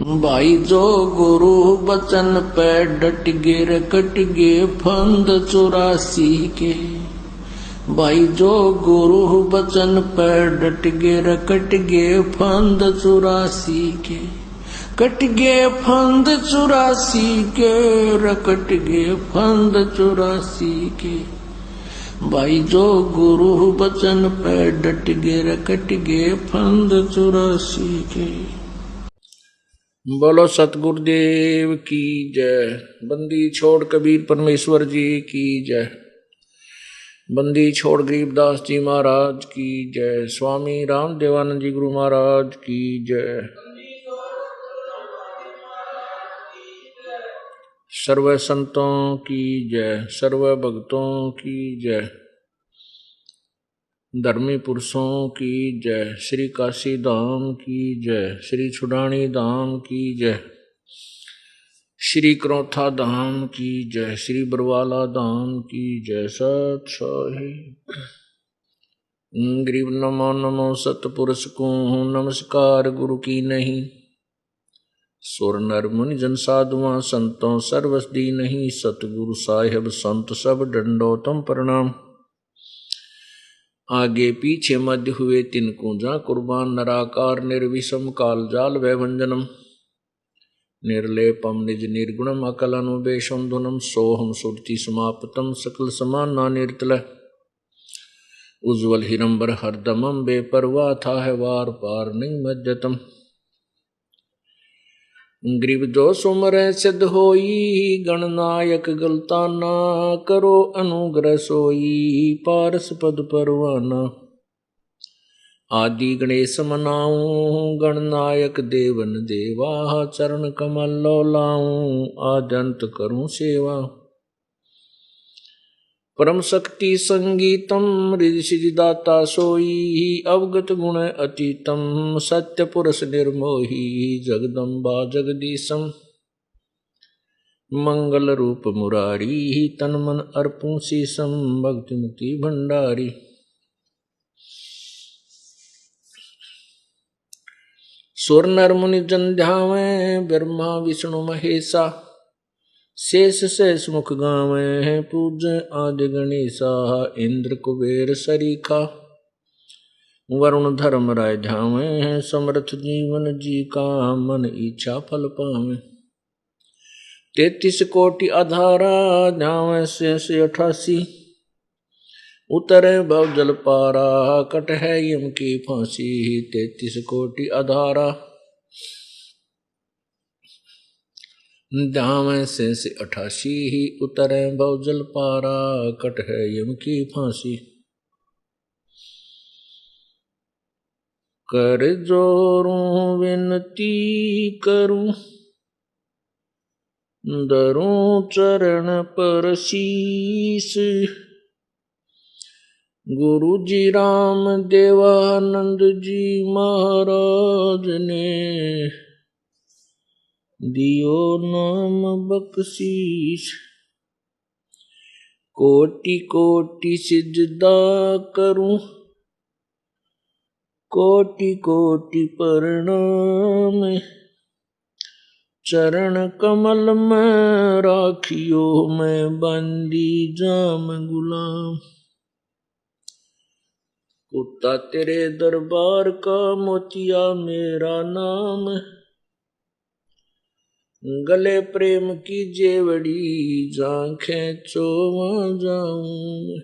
भाई जो गुरु बचन पे डट गे रकट गे फंद 84 के। भाई जो गुरु बचन पे डट गे रकट गे फंद 84 के। कट गे फंद 84 के रकट गे फंद 84 के। भाई जो गुरु बचन पे डट गे रकट गे फंद 84 के। बोलो सतगुरुदेव की जय। बंदी छोड़ कबीर परमेश्वर जी की जय। बंदी छोड़ गरीबदास जी महाराज की जय। स्वामी राम देवानंद जी गुरु महाराज की जय। सर्व संतों की जय, सर्व भक्तों की जय, धर्मी पुरुषों की जय, श्री काशी धाम की जय, श्री छुड़ानी धाम की जय, श्री क्रोथा धाम की जय, श्री बरवाला धाम की जय। सत साही गरीब नमो नमो सतपुरुष को नमस्कार गुरु की नहीं। सुर नर मुनि जन साधुआ संतों सर्वसदी नहीं। सतगुरु साहिब संत सब दंडोतम प्रणाम। आगे पीछे मध्य हुए तिनको जा कुर्बान। नराकार निर्विषम काल जाल वैवंजनम। निर्लेपम निज निर्गुणम अकल अनुबेशम धुनम। सोहम सुरति समाप्तम सकल समान ना निर्तल। उज्ज्वल हिरंबर हरदमम बेपरवाह था है वार पार नहीं मज्जतम। ग्रीव जो सुमर सिद्ध होई। गणनायक गलता ना करो अनुग्रह सोई। पारस पद परवाना आदि गणेश मनाऊं। गणनायक देवन देवा चरण कमल लो लाऊं। आद्यंत करूं सेवा परम शक्ति संगीतम। रिधि सिद्धि दाता सोई। अवगत गुण अतीतम सत्य पुरुष निर्मोही। जगदम्बा जगदीशम मंगल रूप मुरारी। तन मन अर्पूं शीसम भक्ति मुक्ति भंडारी। सुर नर मुनि जन ध्यावें। ब्रह्मा विष्णु महेशा शेष शेष मुख गावें। पूज्य आदि गणेशा इंद्र कुबेर सरीखा। वरुण धर्म राय ध्यावें। समर्थ जीवन जी का मन इच्छा फल पावें। 33 कोटि आधारा ध्यावें शेष 88। उतरे भव जल पारा कट है यम की फांसी। 33 कोटि आधारा ध्यावें शेष 88। उतरे भव जल पारा कट है यम की फांसी। कर जोरूं विनती करूं। धरूं चरण पर शीस। गुरु जी राम देवानंद जी महाराज ने दियो नाम बख्शीश। कोटि कोटि सिजदा करूं। कोटि कोटि प्रणाम। चरण कमल में राखियो मैं बंदी जाम गुलाम। कुत्ता तेरे दरबार का मोतिया मेरा नाम। गले प्रेम की जेवड़ी जांखें चोवा जाऊं।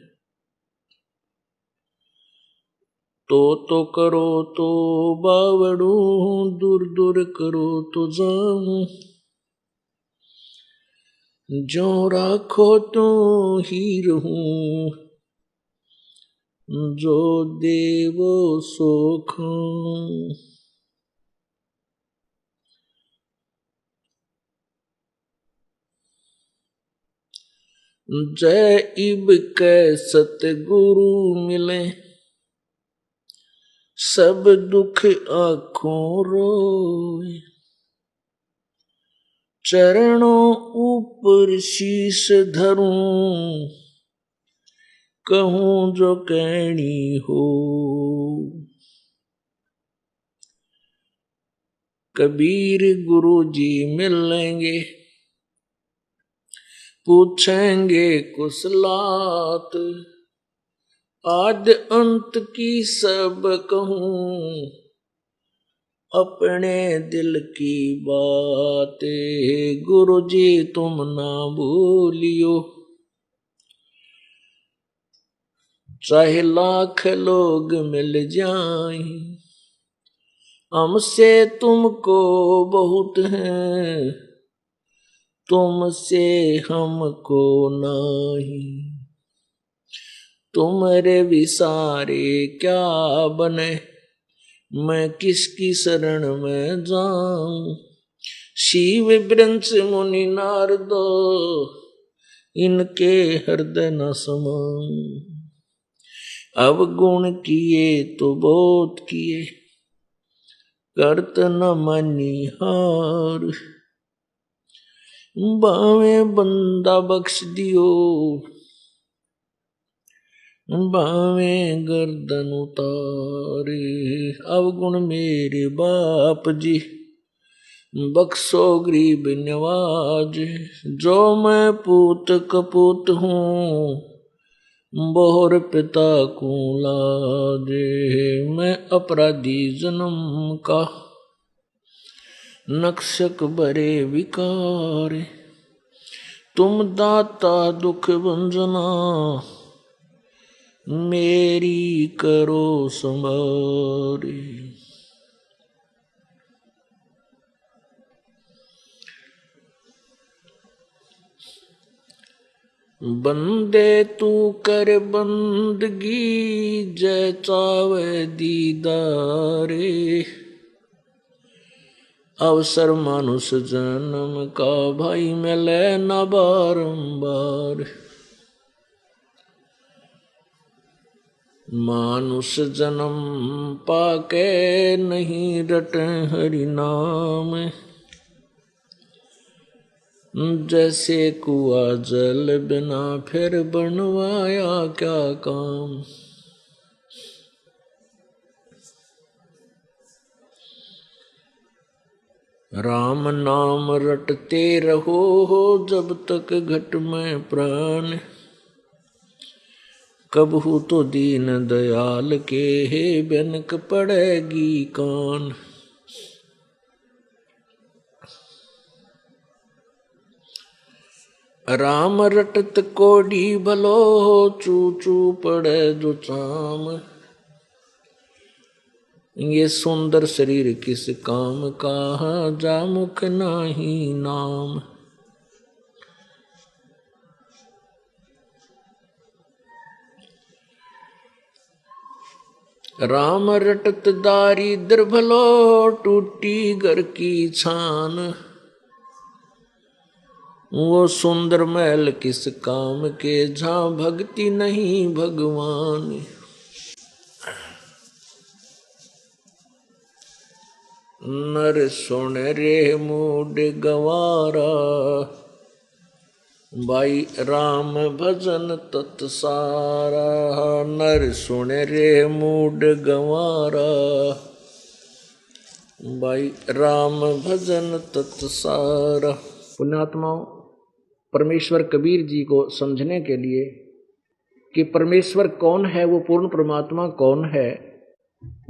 तो करो तो बावड़ू दूर दूर करो तो जाऊं। जो राखो तो ही रहूं। जो देवो सो खाऊं। जय इब के सतगुरु मिले। सब दुख आँखों रोए। चरणों ऊपर शीश धरूं। कहूं जो कहनी हो। कबीर गुरु जी मिलेंगे, पूछेंगे कुशलात, आद अंत की सब कहूं, अपने दिल की बातें। गुरु जी तुम ना भूलियो, चाहे लाख लोग मिल जाएं, हमसे तुमको बहुत है, तुमसे हमको नहीं। तुम्हारे विसारे क्या बने, मैं किसकी शरण में जाऊं। शिव वृंश मुनि नारद, इनके हृदय न समाऊं। अवगुण किए तो बहुत किए, करत न मानी हार। बावे बंदा बख्श दियो, बावे गर्दन उतारे। अवगुण मेरे बाप जी, बख्शो गरीब नवाज। जो मैं पूत कपूत हूँ, बोहर पिता को लाजे। मैं अपराधी जन्म का, नक्शक बरे विकार। तुम दाता दुख भंजना, मेरी करो संभारी। बंदे तू कर बंदगी, जय चावे दीदारे। अवसर मानुष जन्म का, भाई मिले न बारंबार। मानुष जन्म पाके नहीं रटे हरि नाम। जैसे कुआ जल बिना फिर बनवाया क्या काम। राम नाम रटते रहो जब तक घट में प्राण। कबहू तो दीन दयाल के हे बिनक पड़ेगी कान। राम रटत कोडी भलो, चू चू पड़े जो चाम। ये सुंदर शरीर किस काम का, जा मुख नाही नाम। राम रटत दारिद्र भलो, टूटी घर की छान। वो सुंदर महल किस काम के, जहाँ भक्ति नहीं भगवान। नर सुन रे मूड गवारा, भाई राम भजन तत्सारा। नर सुन रे मूड गवारा, भाई राम भजन तत्सारा। पुण्यात्माओं, परमेश्वर कबीर जी को समझने के लिए कि परमेश्वर कौन है, वो पूर्ण परमात्मा कौन है,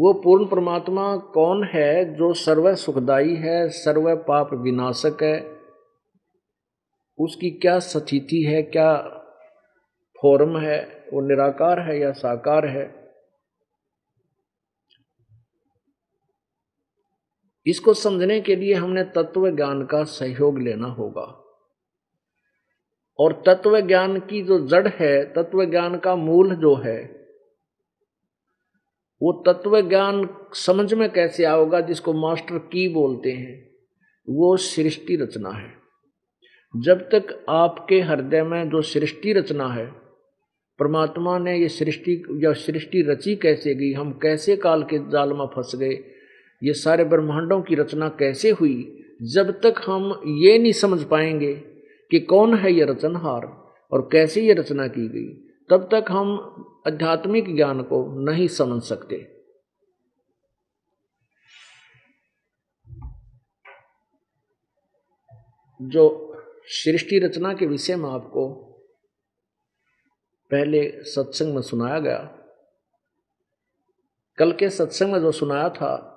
वो पूर्ण परमात्मा कौन है जो सर्व सुखदाई है, सर्व पाप विनाशक है, उसकी क्या स्थिति है, क्या फॉर्म है, वो निराकार है या साकार है, इसको समझने के लिए हमने तत्व ज्ञान का सहयोग लेना होगा। और तत्व ज्ञान की जो जड़ है, तत्व ज्ञान का मूल जो है, वो तत्व ज्ञान समझ में कैसे आओगा, जिसको मास्टर की बोलते हैं, वो सृष्टि रचना है। जब तक आपके हृदय में जो सृष्टि रचना है, परमात्मा ने ये सृष्टि या सृष्टि रची कैसे गई, हम कैसे काल के जाल में फंस गए, ये सारे ब्रह्मांडों की रचना कैसे हुई, जब तक हम ये नहीं समझ पाएंगे कि कौन है ये रचनहार और कैसे ये रचना की गई, तब तक हम आध्यात्मिक ज्ञान को नहीं समझ सकते। जो सृष्टि रचना के विषय में आपको पहले सत्संग में सुनाया गया, कल के सत्संग में जो सुनाया था,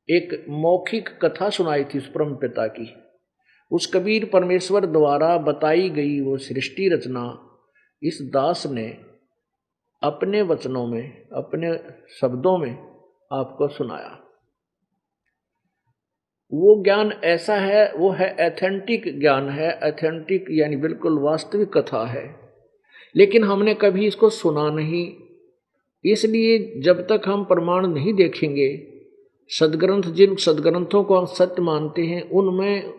एक मौखिक कथा सुनाई थी उस परम पिता की। उस कबीर परमेश्वर द्वारा बताई गई वो सृष्टि रचना इस दास ने अपने वचनों में, अपने शब्दों में आपको सुनाया। वो ज्ञान ऐसा है, वो है एथेंटिक ज्ञान है, एथेंटिक यानी बिल्कुल वास्तविक कथा है, लेकिन हमने कभी इसको सुना नहीं। इसलिए जब तक हम प्रमाण नहीं देखेंगे, सदग्रंथ, जिन सदग्रंथों को हम सत्य मानते हैं, उनमें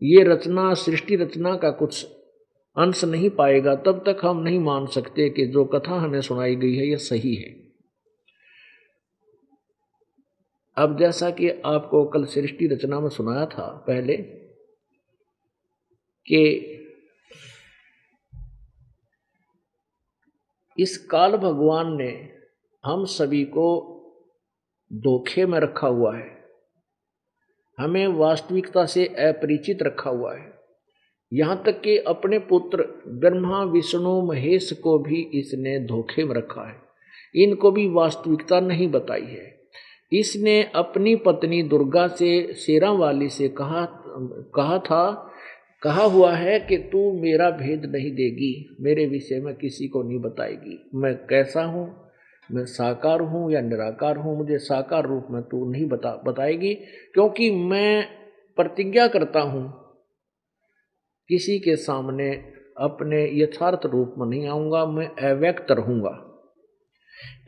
ये रचना, सृष्टि रचना का कुछ अंश नहीं पाएगा, तब तक हम नहीं मान सकते कि जो कथा हमें सुनाई गई है ये सही है। अब जैसा कि आपको कल सृष्टि रचना में सुनाया था पहले कि इस काल भगवान ने हम सभी को धोखे में रखा हुआ है, हमें वास्तविकता से अपरिचित रखा हुआ है। यहाँ तक कि अपने पुत्र ब्रह्मा विष्णु महेश को भी इसने धोखे में रखा है, इनको भी वास्तविकता नहीं बताई है। इसने अपनी पत्नी दुर्गा से, शेरा वाली से कहा हुआ है कि तू मेरा भेद नहीं देगी, मेरे विषय में किसी को नहीं बताएगी, मैं कैसा हूँ, मैं साकार हूँ या निराकार हूँ, मुझे साकार रूप में तू नहीं बताएगी, क्योंकि मैं प्रतिज्ञा करता हूँ किसी के सामने अपने यथार्थ रूप में नहीं आऊँगा, मैं अव्यक्त रहूँगा।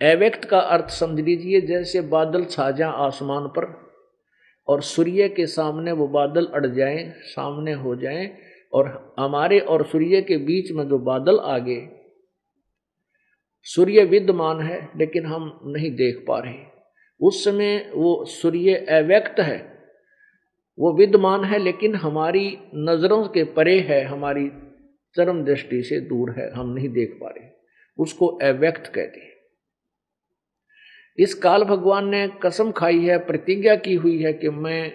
अव्यक्त का अर्थ समझ लीजिए, जैसे बादल छा जाएं आसमान पर और सूर्य के सामने वो बादल अड़ जाएं, सामने हो जाएं, और हमारे और सूर्य के बीच में जो बादल आ गए, सूर्य विद्यमान है लेकिन हम नहीं देख पा रहे, उस समय वो सूर्य अव्यक्त है, वो विद्यमान है लेकिन हमारी नजरों के परे है, हमारी चरम दृष्टि से दूर है, हम नहीं देख पा रहे, उसको अव्यक्त कहते हैं। इस काल भगवान ने कसम खाई है, प्रतिज्ञा की हुई है कि मैं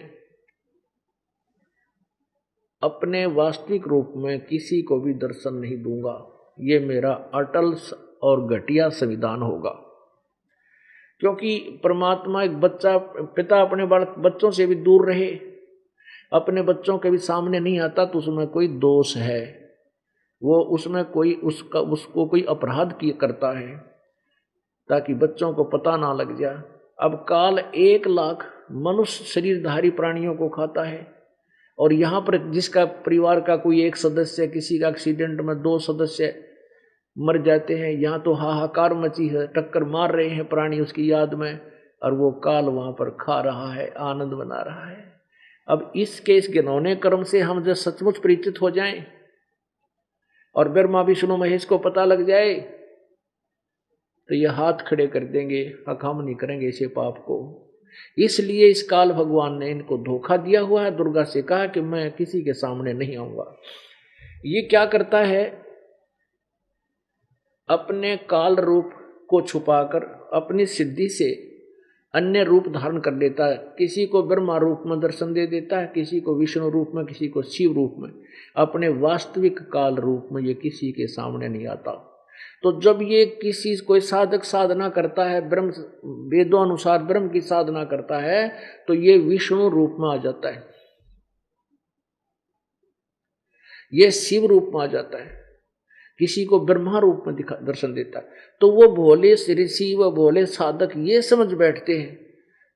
अपने वास्तविक रूप में किसी को भी दर्शन नहीं दूंगा, ये मेरा अटल और घटिया संविधान होगा। क्योंकि परमात्मा एक पिता अपने बच्चों से भी दूर रहे, अपने बच्चों के भी सामने नहीं आता, तो उसमें कोई दोष है, वो उसमें कोई उसको कोई अपराध करता है, ताकि बच्चों को पता ना लग जाए। अब काल 1 लाख मनुष्य शरीरधारी प्राणियों को खाता है, और यहाँ पर जिसका परिवार का कोई एक सदस्य, किसी का एक्सीडेंट में 2 सदस्य मर जाते हैं, यहाँ तो हाहाकार मची है, टक्कर मार रहे हैं प्राणी उसकी याद में, और वो काल वहाँ पर खा रहा है, आनंद बना रहा है। अब इस घिनौने कर्म से हम जब सचमुच परिचित हो जाएं और ब्रह्मा विष्णु महेश को पता लग जाए, तो ये हाथ खड़े कर देंगे, हम नहीं करेंगे इसे पाप को। इसलिए इस काल भगवान ने इनको धोखा दिया हुआ है। दुर्गा से कहा कि मैं किसी के सामने नहीं आऊंगा। ये क्या करता है, अपने काल रूप को छुपाकर अपनी सिद्धि से अन्य रूप धारण कर लेता है। किसी को ब्रह्मा रूप में दर्शन दे देता है, किसी को विष्णु रूप में, किसी को शिव रूप में। अपने वास्तविक काल रूप में ये किसी के सामने नहीं आता। तो जब ये किसी कोई साधक साधना करता है, ब्रह्म वेदों अनुसार ब्रह्म की साधना करता है, तो ये विष्णु रूप में आ जाता है, ये शिव रूप में आ जाता है, किसी को ब्रह्मा रूप में दर्शन देता है। तो वो भोले ऋषि व भोले साधक ये समझ बैठते हैं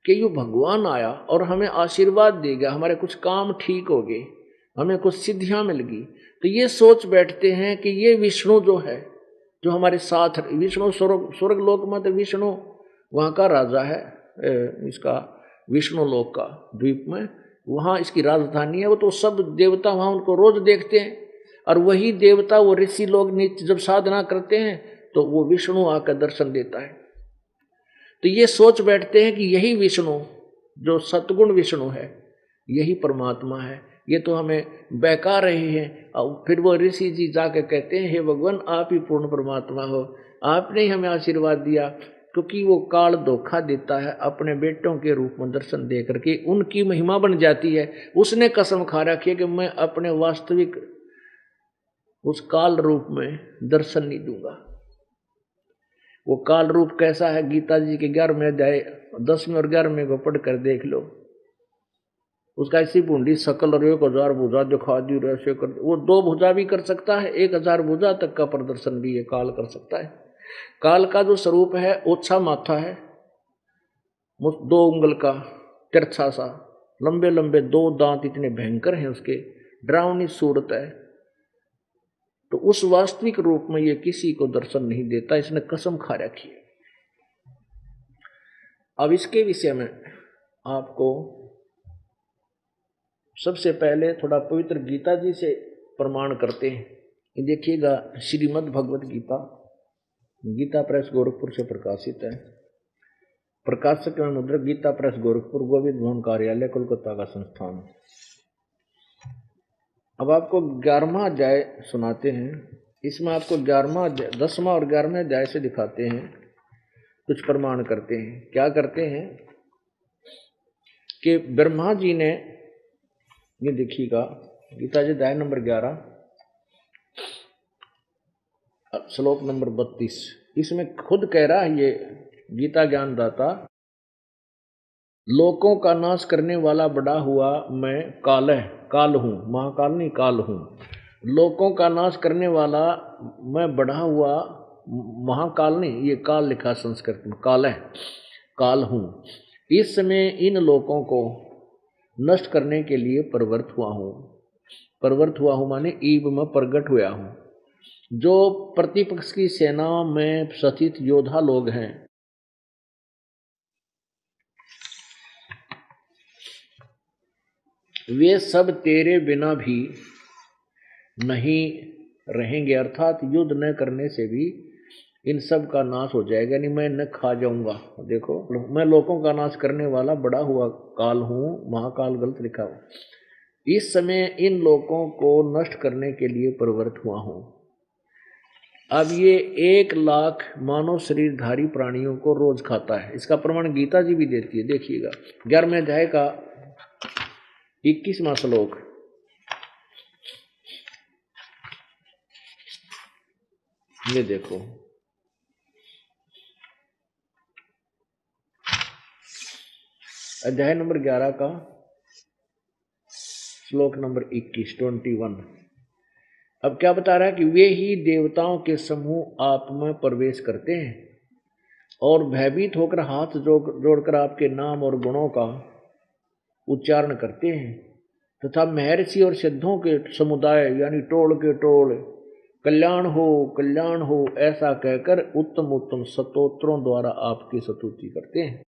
कि ये भगवान आया और हमें आशीर्वाद देगा, हमारे कुछ काम ठीक हो गए, हमें कुछ सिद्धियां मिल गई। तो ये सोच बैठते हैं कि ये विष्णु जो है, जो हमारे साथ, विष्णु स्वर्ग लोक में, तो विष्णु वहाँ का राजा है, इसका विष्णु लोक का द्वीप में, वहाँ इसकी राजधानी है। वो तो सब देवता वहाँ उनको रोज देखते हैं, और वही देवता वो ऋषि लोग नित्य जब साधना करते हैं तो वो विष्णु आकर दर्शन देता है। तो ये सोच बैठते हैं कि यही विष्णु जो सतगुण विष्णु है, यही परमात्मा है, ये तो हमें बहका रहे हैं। और फिर वो ऋषि जी जाकर कहते हैं, हे भगवान आप ही पूर्ण परमात्मा हो, आपने ही हमें आशीर्वाद दिया, क्योंकि वो काल धोखा देता है, अपने बेटों के रूप में दर्शन दे करके उनकी महिमा बन जाती है। उसने कसम खा रखी है कि मैं अपने वास्तविक उस काल रूप में दर्शन नहीं दूंगा। वो काल रूप कैसा है, गीता जी के 11वें अध्याय 10वें और 11वें को पढ़ कर देख लो। उसका ऐसी बूंदी सकल और 1000 भुजा दिखा दी, ऐसे कर, वो 2 भुजा भी कर सकता है, 1000 भुजा तक का प्रदर्शन भी ये काल कर सकता है। काल का जो स्वरूप है ओछा माथा है, 2 उंगल का तिरछा सा, लंबे लंबे 2 दांत इतने भयंकर हैं उसके, डरावनी सूरत है। तो उस वास्तविक रूप में ये किसी को दर्शन नहीं देता, इसने कसम खा रखी है। अब इसके विषय में आपको सबसे पहले थोड़ा पवित्र गीता जी से प्रमाण करते हैं। ये देखिएगा, श्रीमद् भगवत गीता, गीता प्रेस गोरखपुर से प्रकाशित है। प्रकाशक एवं मुद्रक गीता प्रेस गोरखपुर, गोविंद भवन कार्यालय, कोलकाता का संस्थान। अब आपको 11वां अध्याय सुनाते हैं। इसमें आपको 10वां और 11वें अध्याय से दिखाते हैं, कुछ प्रमाण करते हैं। क्या करते हैं कि ब्रह्मा जी ने, ये देखिएगा गीता जी अध्याय नंबर 11 श्लोक नंबर 32, इसमें खुद कह रहा है ये गीता ज्ञानदाता, लोकों का नाश करने वाला बड़ा हुआ मैं काल हूँ, महाकाल नहीं काल हूँ। लोकों का नाश करने वाला मैं बड़ा हुआ, महाकाल नहीं, ये काल लिखा संस्कृत में, काल हूँ। इस समय इन लोकों को नष्ट करने के लिए प्रवृत्त हुआ हूँ माने ईब में प्रकट हुआ हूँ। जो प्रतिपक्ष की सेना में सचित योद्धा लोग हैं, वे सब तेरे बिना भी नहीं रहेंगे, अर्थात युद्ध न करने से भी इन सब का नाश हो जाएगा, नहीं मैं न खा जाऊंगा। देखो, मैं लोगों का नाश करने वाला बड़ा हुआ काल हूँ, महाकाल गलत लिखा हो। इस समय इन लोगों को नष्ट करने के लिए प्रवृत्त हुआ हूँ। अब ये 1 लाख मानव शरीरधारी प्राणियों को रोज खाता है, इसका प्रमाण गीता जी भी देती है। देखिएगा 11वें अध्याय का 21वां श्लोक, ये देखो, अध्याय नंबर 11 का श्लोक नंबर 21। अब क्या बता रहा है कि वे ही देवताओं के समूह आप में प्रवेश करते हैं और भयभीत होकर हाथ जोड़कर आपके नाम और गुणों का उच्चारण करते हैं, तथा महर्षि और सिद्धों के समुदाय यानी टोल के टोल कल्याण हो ऐसा कहकर उत्तम उत्तम स्तोत्रों द्वारा आपकी स्तुति करते हैं।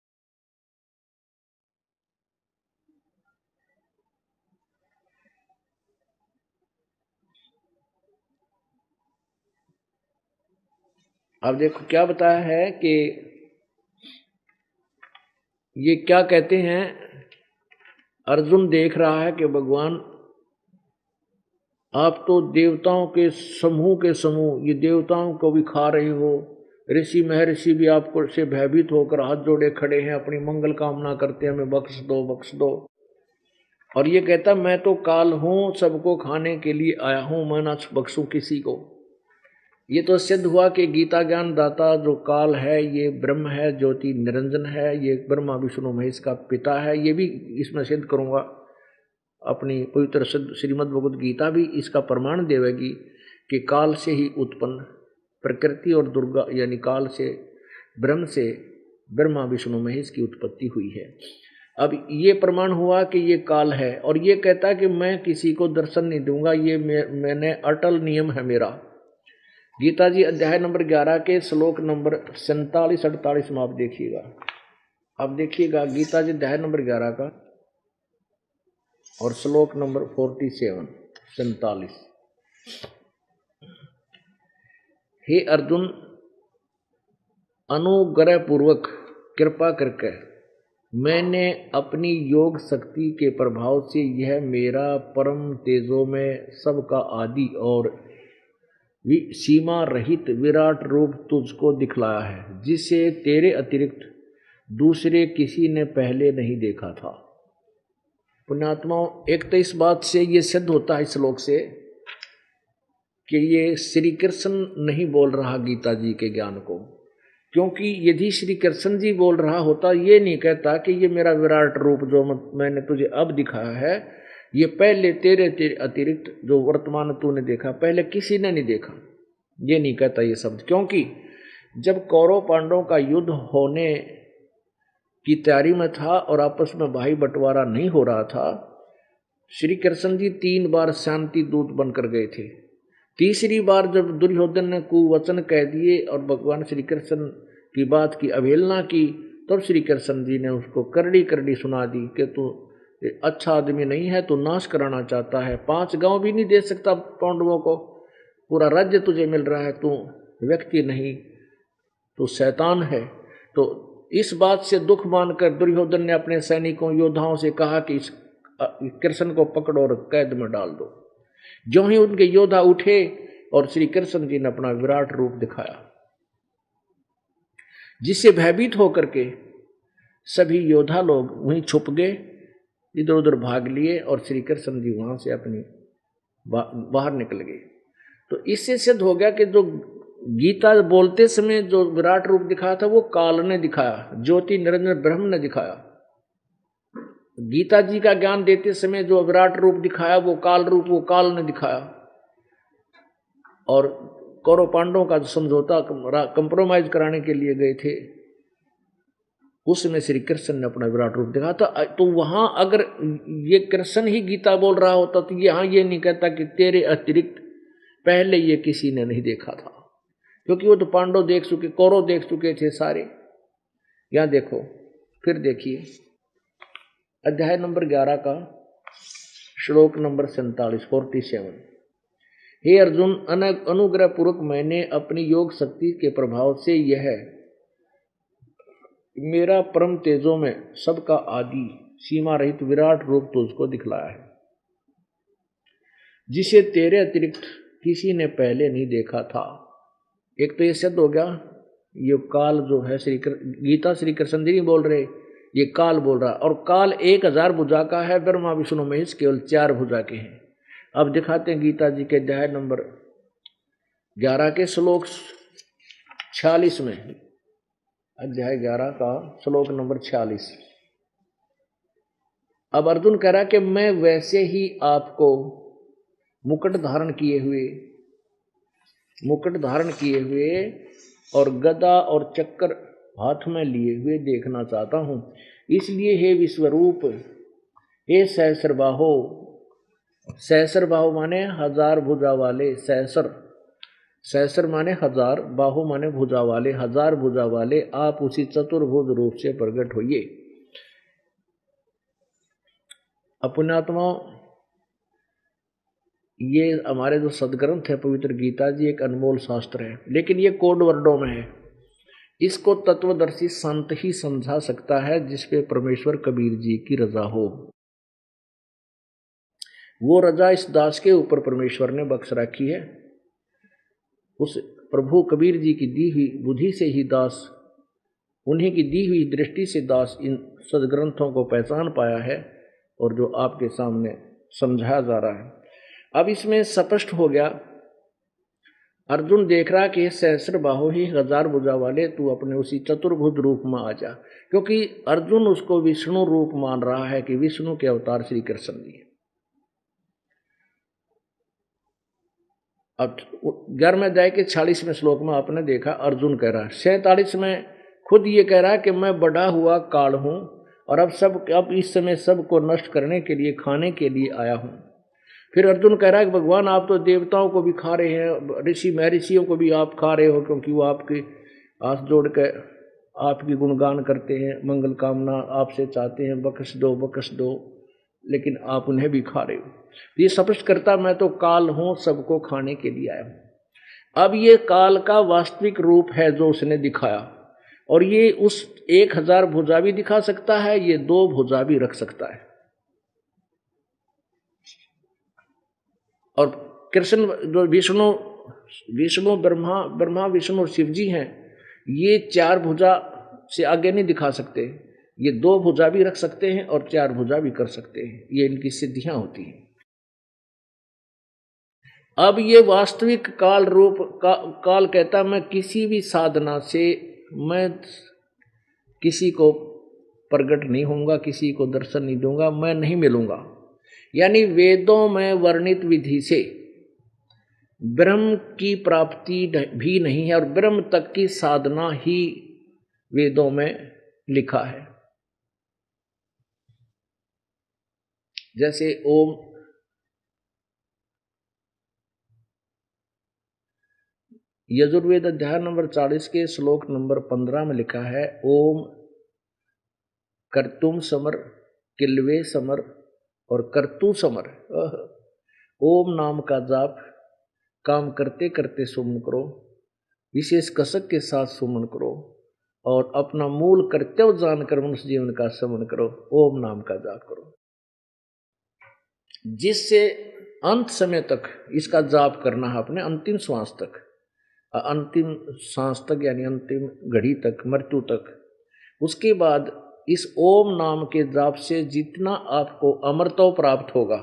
अब देखो क्या बताया है कि ये क्या कहते हैं, अर्जुन देख रहा है कि भगवान आप तो देवताओं के समूह ये देवताओं को भी खा रहे हो, ऋषि महर्षि भी आपको से भयभीत होकर हाथ जोड़े खड़े हैं, अपनी मंगल कामना करते हैं, हमें बख्श दो। और ये कहता मैं तो काल हूँ, सबको खाने के लिए आया हूँ, मैं ना बख्शूं किसी को। ये तो सिद्ध हुआ कि गीता ज्ञान दाता जो काल है ये ब्रह्म है, ज्योति निरंजन है, ये ब्रह्मा विष्णु महेश का पिता है। ये भी इसमें सिद्ध करूंगा, अपनी पवित्र श्रीमद् भगवद गीता भी इसका प्रमाण देवेगी कि काल से ही उत्पन्न प्रकृति और दुर्गा यानी काल से ब्रह्म से ब्रह्मा विष्णु महेश की उत्पत्ति हुई है। अब ये प्रमाण हुआ कि ये काल है, और ये कहता है कि मैं किसी को दर्शन नहीं दूंगा, ये मैंने अटल नियम है मेरा। गीता जी अध्याय नंबर 11 के श्लोक नंबर 47-48 में आप देखिएगा। अब देखिएगा गीता जी अध्याय नंबर 11 का और श्लोक नंबर 47। हे अर्जुन, अनुग्रह पूर्वक कृपा करके मैंने अपनी योग शक्ति के प्रभाव से यह मेरा परम तेजो में सबका आदि और सीमा रहित विराट रूप तुझको दिखलाया है, जिसे तेरे अतिरिक्त दूसरे किसी ने पहले नहीं देखा था। पुण्यात्माओं, एक तो इस बात से ये सिद्ध होता है इस श्लोक से कि ये श्री कृष्ण नहीं बोल रहा गीता जी के ज्ञान को, क्योंकि यदि श्री कृष्ण जी बोल रहा होता, ये नहीं कहता कि ये मेरा विराट रूप जो मैंने तुझे अब दिखाया है, ये पहले तेरे अतिरिक्त जो वर्तमान तूने देखा पहले किसी ने नहीं देखा, ये नहीं कहता ये शब्द। क्योंकि जब कौरव पांडवों का युद्ध होने की तैयारी में था और आपस में भाई बंटवारा नहीं हो रहा था, श्री कृष्ण जी 3 बार शांति दूत बनकर गए थे। तीसरी बार जब दुर्योधन ने कुवचन कह दिए और भगवान श्री कृष्ण की बात की अवहेलना की, तब श्री कृष्ण जी ने उसको करड़ी करड़ी सुना दी कि तू अच्छा आदमी नहीं है, तू नाश कराना चाहता है, 5 गांव भी नहीं दे सकता पांडवों को, पूरा राज्य तुझे मिल रहा है, तू व्यक्ति नहीं, तू शैतान है। तो इस बात से दुख मानकर दुर्योधन ने अपने सैनिकों योद्धाओं से कहा कि इस कृष्ण को पकड़ो और कैद में डाल दो। जो ही उनके योद्धा उठे और श्री कृष्ण जी ने अपना विराट रूप दिखाया, जिससे भयभीत होकर के सभी योद्धा लोग वहीं छुप गए, इधर उधर भाग लिए और श्री कृष्ण जी वहां से अपनी बाहर निकल गए। तो इससे सिद्ध हो गया कि जो गीता बोलते समय जो विराट रूप दिखाया था वो काल ने दिखाया, ज्योति निरंजन ब्रह्म ने दिखाया। गीता जी का ज्ञान देते समय जो विराट रूप दिखाया वो काल रूप, वो काल ने दिखाया। और कौरव पांडवों का जो समझौता कंप्रोमाइज कराने के लिए गए थे, उसमें श्री कृष्ण ने अपना विराट रूप दिखाया था। तो वहां अगर ये कृष्ण ही गीता बोल रहा होता तो यहाँ ये नहीं कहता कि तेरे अतिरिक्त पहले ये किसी ने नहीं देखा था, क्योंकि वो तो पांडव देख चुके, कौरव देख चुके थे सारे। यहां देखो, फिर देखिए अध्याय नंबर 11 का श्लोक नंबर 47। हे अर्जुन, अनुग्रह पूर्वक मैंने अपनी योग शक्ति के प्रभाव से यह मेरा परम तेजों में सबका आदि सीमा रहित विराट रूप तुझको दिखलाया है, जिसे तेरे अतिरिक्त किसी ने पहले नहीं देखा था। एक तो ये सिद्ध हो गया, ये काल जो है गीता श्री कृष्ण जी नहीं बोल रहे, ये काल बोल रहा। और काल 1000 भुजा का है, ब्रह्मा विष्णु महेश केवल 4 भुजा के हैं। अब दिखाते हैं गीता जी के अध्याय नंबर 11 के श्लोक 46 में, अध्याय 11 का श्लोक नंबर 46। अब अर्जुन कह रहा कि मैं वैसे ही आपको मुकुट धारण किए हुए और गदा और चक्कर हाथ में लिए हुए देखना चाहता हूं। इसलिए हे विश्वरूप, हे सहस्रबाहो, सहस्रबाहो माने 1000 भुजा वाले, सहस्र माने 1000, बाहु माने भुजा वाले, 1000 भुजा वाले आप उसी चतुर्भुज रूप से प्रकट होइए। पुण्यात्माओं, ये हमारे जो सदग्रंथ है पवित्र गीता जी एक अनमोल शास्त्र है, लेकिन ये कोड वर्डों में है। इसको तत्वदर्शी संत ही समझा सकता है, जिसपे परमेश्वर कबीर जी की रजा हो। वो रजा इस दास के ऊपर परमेश्वर ने बख्श रखी है। उस प्रभु कबीर जी की दी हुई बुद्धि से ही दास, उन्हीं की दी हुई दृष्टि से दास इन सदग्रंथों को पहचान पाया है और जो आपके सामने समझाया जा रहा है। अब इसमें स्पष्ट हो गया, अर्जुन देख रहा कि सहस्र बाहु ही 1000 भुजा वाले, तू अपने उसी चतुर्भुज रूप में आ जा, क्योंकि अर्जुन उसको विष्णु रूप मान रहा है कि विष्णु के अवतार श्री कृष्ण जी। अब 11वें अध्याय के 46वें श्लोक में आपने देखा अर्जुन कह रहा है, 47 में खुद ये कह रहा है कि मैं बढ़ा हुआ काल हूं और अब इस समय सबको नष्ट करने के लिए, खाने के लिए आया हूं। फिर अर्जुन कह रहा है कि भगवान आप तो देवताओं को भी खा रहे हैं, ऋषि महर्षियों को भी आप खा रहे हो, क्योंकि वो आपके हाथ जोड़ कर आपकी गुणगान करते हैं, मंगल कामना आपसे चाहते हैं, बख्श दो, लेकिन आप उन्हें भी खा रहे हो। ये स्पष्ट करता मैं तो काल हूं, सबको खाने के लिए आया हूं। अब ये काल का वास्तविक रूप है जो उसने दिखाया, और ये उस 1000 भुजा भी दिखा सकता है, ये 2 भुजा भी रख सकता है। और कृष्ण जो विष्णु विष्णु ब्रह्मा, ब्रह्मा विष्णु और शिव जी हैं, ये 4 भुजा से आगे नहीं दिखा सकते, ये 2 भुजा भी रख सकते हैं और 4 भुजा भी कर सकते हैं, ये इनकी सिद्धियां होती हैं। अब ये वास्तविक काल रूप काल कहता मैं किसी भी साधना से मैं किसी को प्रकट नहीं होऊंगा, किसी को दर्शन नहीं दूंगा, मैं नहीं मिलूंगा। यानी वेदों में वर्णित विधि से ब्रह्म की प्राप्ति भी नहीं है और ब्रह्म तक की साधना ही वेदों में लिखा है। जैसे ओम, यजुर्वेद अध्याय नंबर 40 के श्लोक नंबर 15 में लिखा है, ओम कर्तुम समर, किल्वे समर और कर्तु समर। ओम नाम का जाप काम करते करते सुमन करो, विशेष कसक के साथ सुमन करो और अपना मूल कर्तव्य जानकर मनुष्य जीवन का समन करो, ओम नाम का जाप करो, जिससे अंत समय तक इसका जाप करना है, अपने अंतिम श्वास तक, अंतिम सांस तक यानी अंतिम घड़ी तक, मृत्यु तक। उसके बाद इस ओम नाम के जाप से जितना आपको अमरत्व प्राप्त होगा,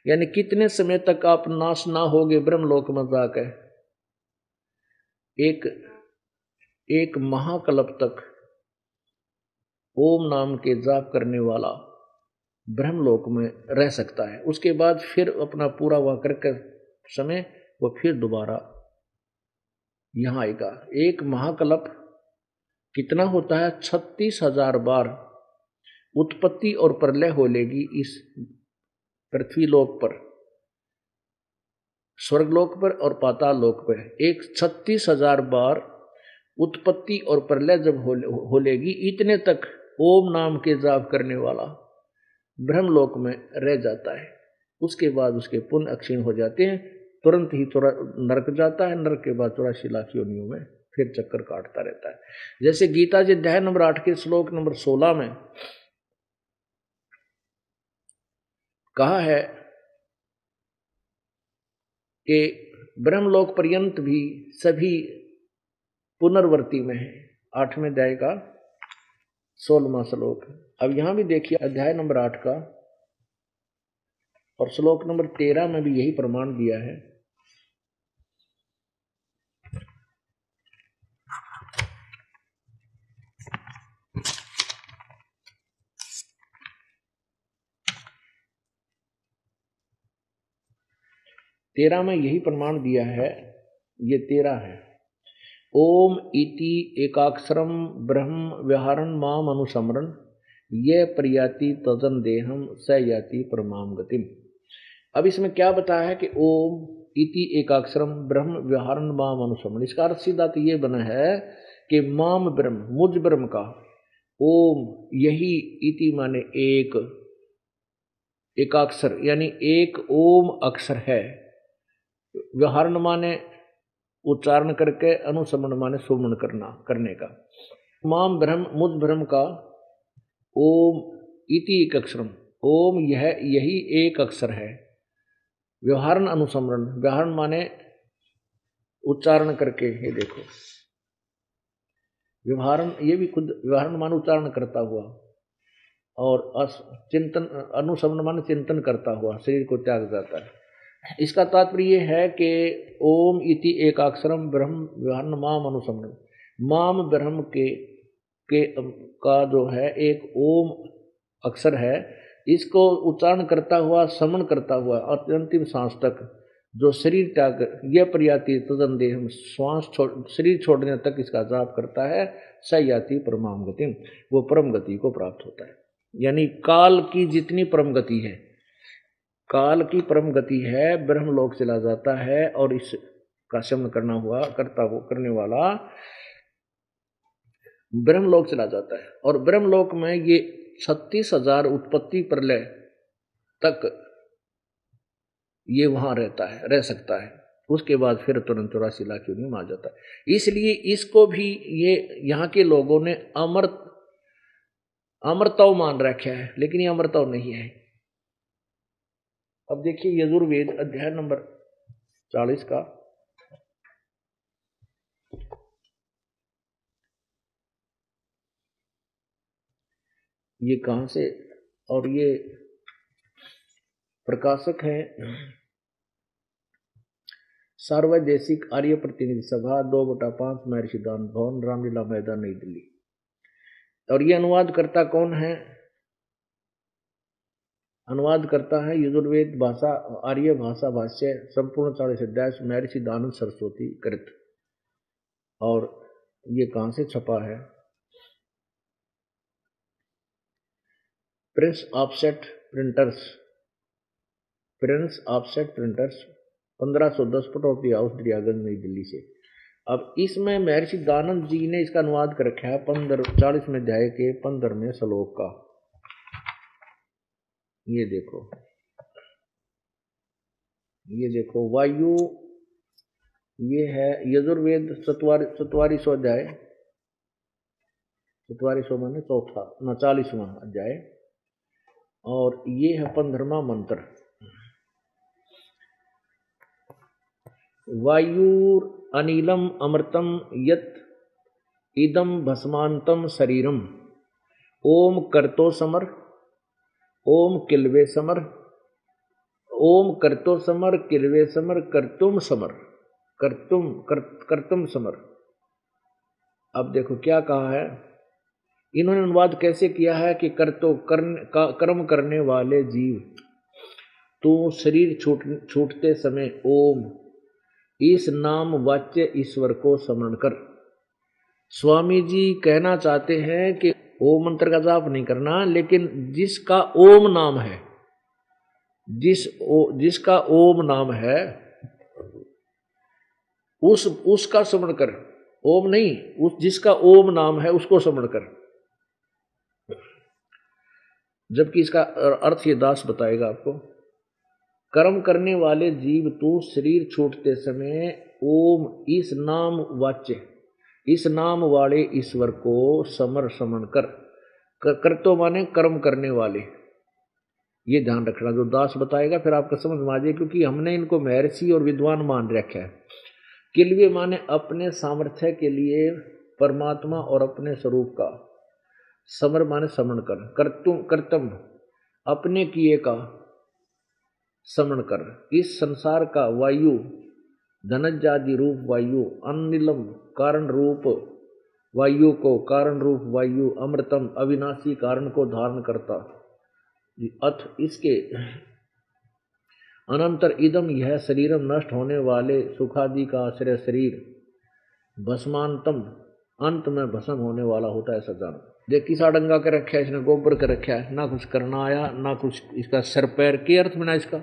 यानी कितने समय तक आप नाश ना होगे ब्रह्मलोक में जाकर, एक महाकल्प तक ओम नाम के जाप करने वाला ब्रह्मलोक में रह सकता है। उसके बाद फिर अपना पूरा वह करके समय वो फिर दोबारा यहां आएगा। एक महाकल्प कितना होता है? 36,000 बार उत्पत्ति और प्रलय हो लेगी इस पृथ्वी लोक पर, स्वर्गलोक पर और पाताल लोक पर। एक 36,000 बार उत्पत्ति और प्रलय जब हो लेगी, इतने तक ओम नाम के जाप करने वाला ब्रह्मलोक में रह जाता है। उसके बाद उसके पुण्य क्षीण हो जाते हैं, तुरंत ही नरक जाता है, नरक के बाद 84 लाख योनियों में फिर चक्कर काटता रहता है। जैसे गीता जी अध्याय नंबर 8 के श्लोक नंबर 16 में कहा है कि ब्रह्मलोक पर्यंत भी सभी पुनर्वर्ती में है। 8वें अध्याय का 16वां श्लोक। अब यहां भी देखिए अध्याय नंबर 8 का और श्लोक नंबर 13 में भी यही प्रमाण दिया है। तेरह में यही प्रमाण दिया है, ये 13 है। ओम इति एकाक्षरम ब्रह्म व्यवहारन माम अनुसमरन ये प्रयाति तजन देहम स याति परमाम गतिम। अब इसमें क्या बताया है कि ओम इति एकाक्षरम ब्रह्म व्यवहारन माम अनुसमरन, इसका अर्थ सीधा तो ये बना है कि माम ब्रह्म, मुझ ब्रह्म का, ओम यही, इति माने एक, एकाक्षर यानी एक ओम अक्षर है, व्यवहारन माने उच्चारण करके, अनुसमन माने सुमन करने का। माम ब्रह्म, मुझ ब्रह्म का, ओम इति एक अक्षरम, ओम यही एक अक्षर है। व्यवहारन अनुसमरण, व्यवहारन माने उच्चारण करके, ये देखो व्यवहारन, ये भी खुद व्यवहारन माने उच्चारण करता हुआ, और चिंतन, अनुसमन माने चिंतन करता हुआ शरीर को त्याग जाता है। इसका तात्पर्य ये है कि ओम इति एकाक्षरम ब्रह्म व्यवहारन माम अनुसमरण, माम ब्रह्म के का जो है एक ओम अक्षर है, इसको उच्चारण करता हुआ, समन करता हुआ और अंतिम सांस तक जो शरीर त्याग, यह प्रयाति तदन देह, श्वास शरीर छोड़ने तक इसका जाप करता है, स याति परमाम गतिम, वो परम गति को प्राप्त होता है। यानी काल की जितनी परम गति है, काल की परम गति है, ब्रह्मलोक चला जाता है और इस का शमन करने वाला ब्रह्मलोक चला जाता है। और ब्रह्मलोक में ये 36,000 उत्पत्ति प्रलय तक ये वहां रह सकता है। उसके बाद फिर तुरंत 84 लाख योनि में आ जाता है। इसलिए इसको भी ये यहाँ के लोगों ने अमरत्व मान रखा है, लेकिन ये अमरत्व नहीं है। अब देखिए यजुर्वेद अध्याय नंबर 40 का ये कहाँ से, और ये प्रकाशक है सार्वदेशिक आर्य प्रतिनिधि सभा 2/5 महर्षि दान भवन, रामलीला मैदान, नई दिल्ली। और ये अनुवाद करता कौन है? अनुवाद करता है यजुर्वेद भाषा आर्य भाषा भाष्य संपूर्ण 40 अध्याय महर्षि दानंद सरस्वती कृत। और ये कहाँ से छपा है? Prince Offset Printers, Prince Offset Printers 1510 Pataudi house Daryaganj New Delhi से। अब इसमें महर्षि दानंद जी ने इसका अनुवाद कर रखा है 40वें अध्याय के 15वें श्लोक का। ये देखो, ये देखो वायु, ये है यजुर्वेद 44वां अध्याय, 44वां माने चौथा ना 40वां अध्याय, और ये है 15वां मंत्र। वायुर अनिलम अमृतम यत इदम भस्मांतम शरीरम, ओम कर्तो समर, ओम किल्वे समर, ओम कर्तो समर, किल्वे समर, कर्तुम समर, कर्तुम समर। अब देखो क्या कहा है, इन्होंने अनुवाद कैसे किया है कि कर्म करने वाले जीव, तू शरीर छूटते समय ओम इस नाम वाच्य ईश्वर को स्मरण कर। स्वामी जी कहना चाहते हैं कि ओम मंत्र का जाप नहीं करना, लेकिन जिसका ओम नाम है, जिसका ओम नाम है उसका स्मरण कर। ओम नहीं, जिसका ओम नाम है उसको स्मरण कर। जबकि इसका अर्थ ये दास बताएगा आपको। कर्म करने वाले जीव तू शरीर छूटते समय ओम इस नाम वाच्य, इस नाम वाले ईश्वर को समरण कर तो माने कर्म करने वाले। ये ध्यान रखना, जो दास बताएगा फिर आपको समझ में आ जाए, क्योंकि हमने इनको महर्षि और विद्वान मान रखा है। किल्वे माने अपने सामर्थ्य के लिए परमात्मा और अपने स्वरूप का, समर माने समरण कर, कर्तम अपने किए का समरण कर। इस संसार का वायु धनजादि रूप वायु, अनिलम कारण रूप वायु को, कारण रूप वायु, अमृतम अविनाशी कारण को धारण करता, अथ इसके अनंतर इदम यह शरीरम नष्ट होने वाले सुखादि का आश्रय शरीर, भस्मांतम अंत में भस्म होने वाला होता है, ऐसा जान। देख किसा डंगा के रखा है इसने, गोबर के रखा है, ना कुछ करना आया ना कुछ, इसका सिर पैर के अर्थ में ना इसका।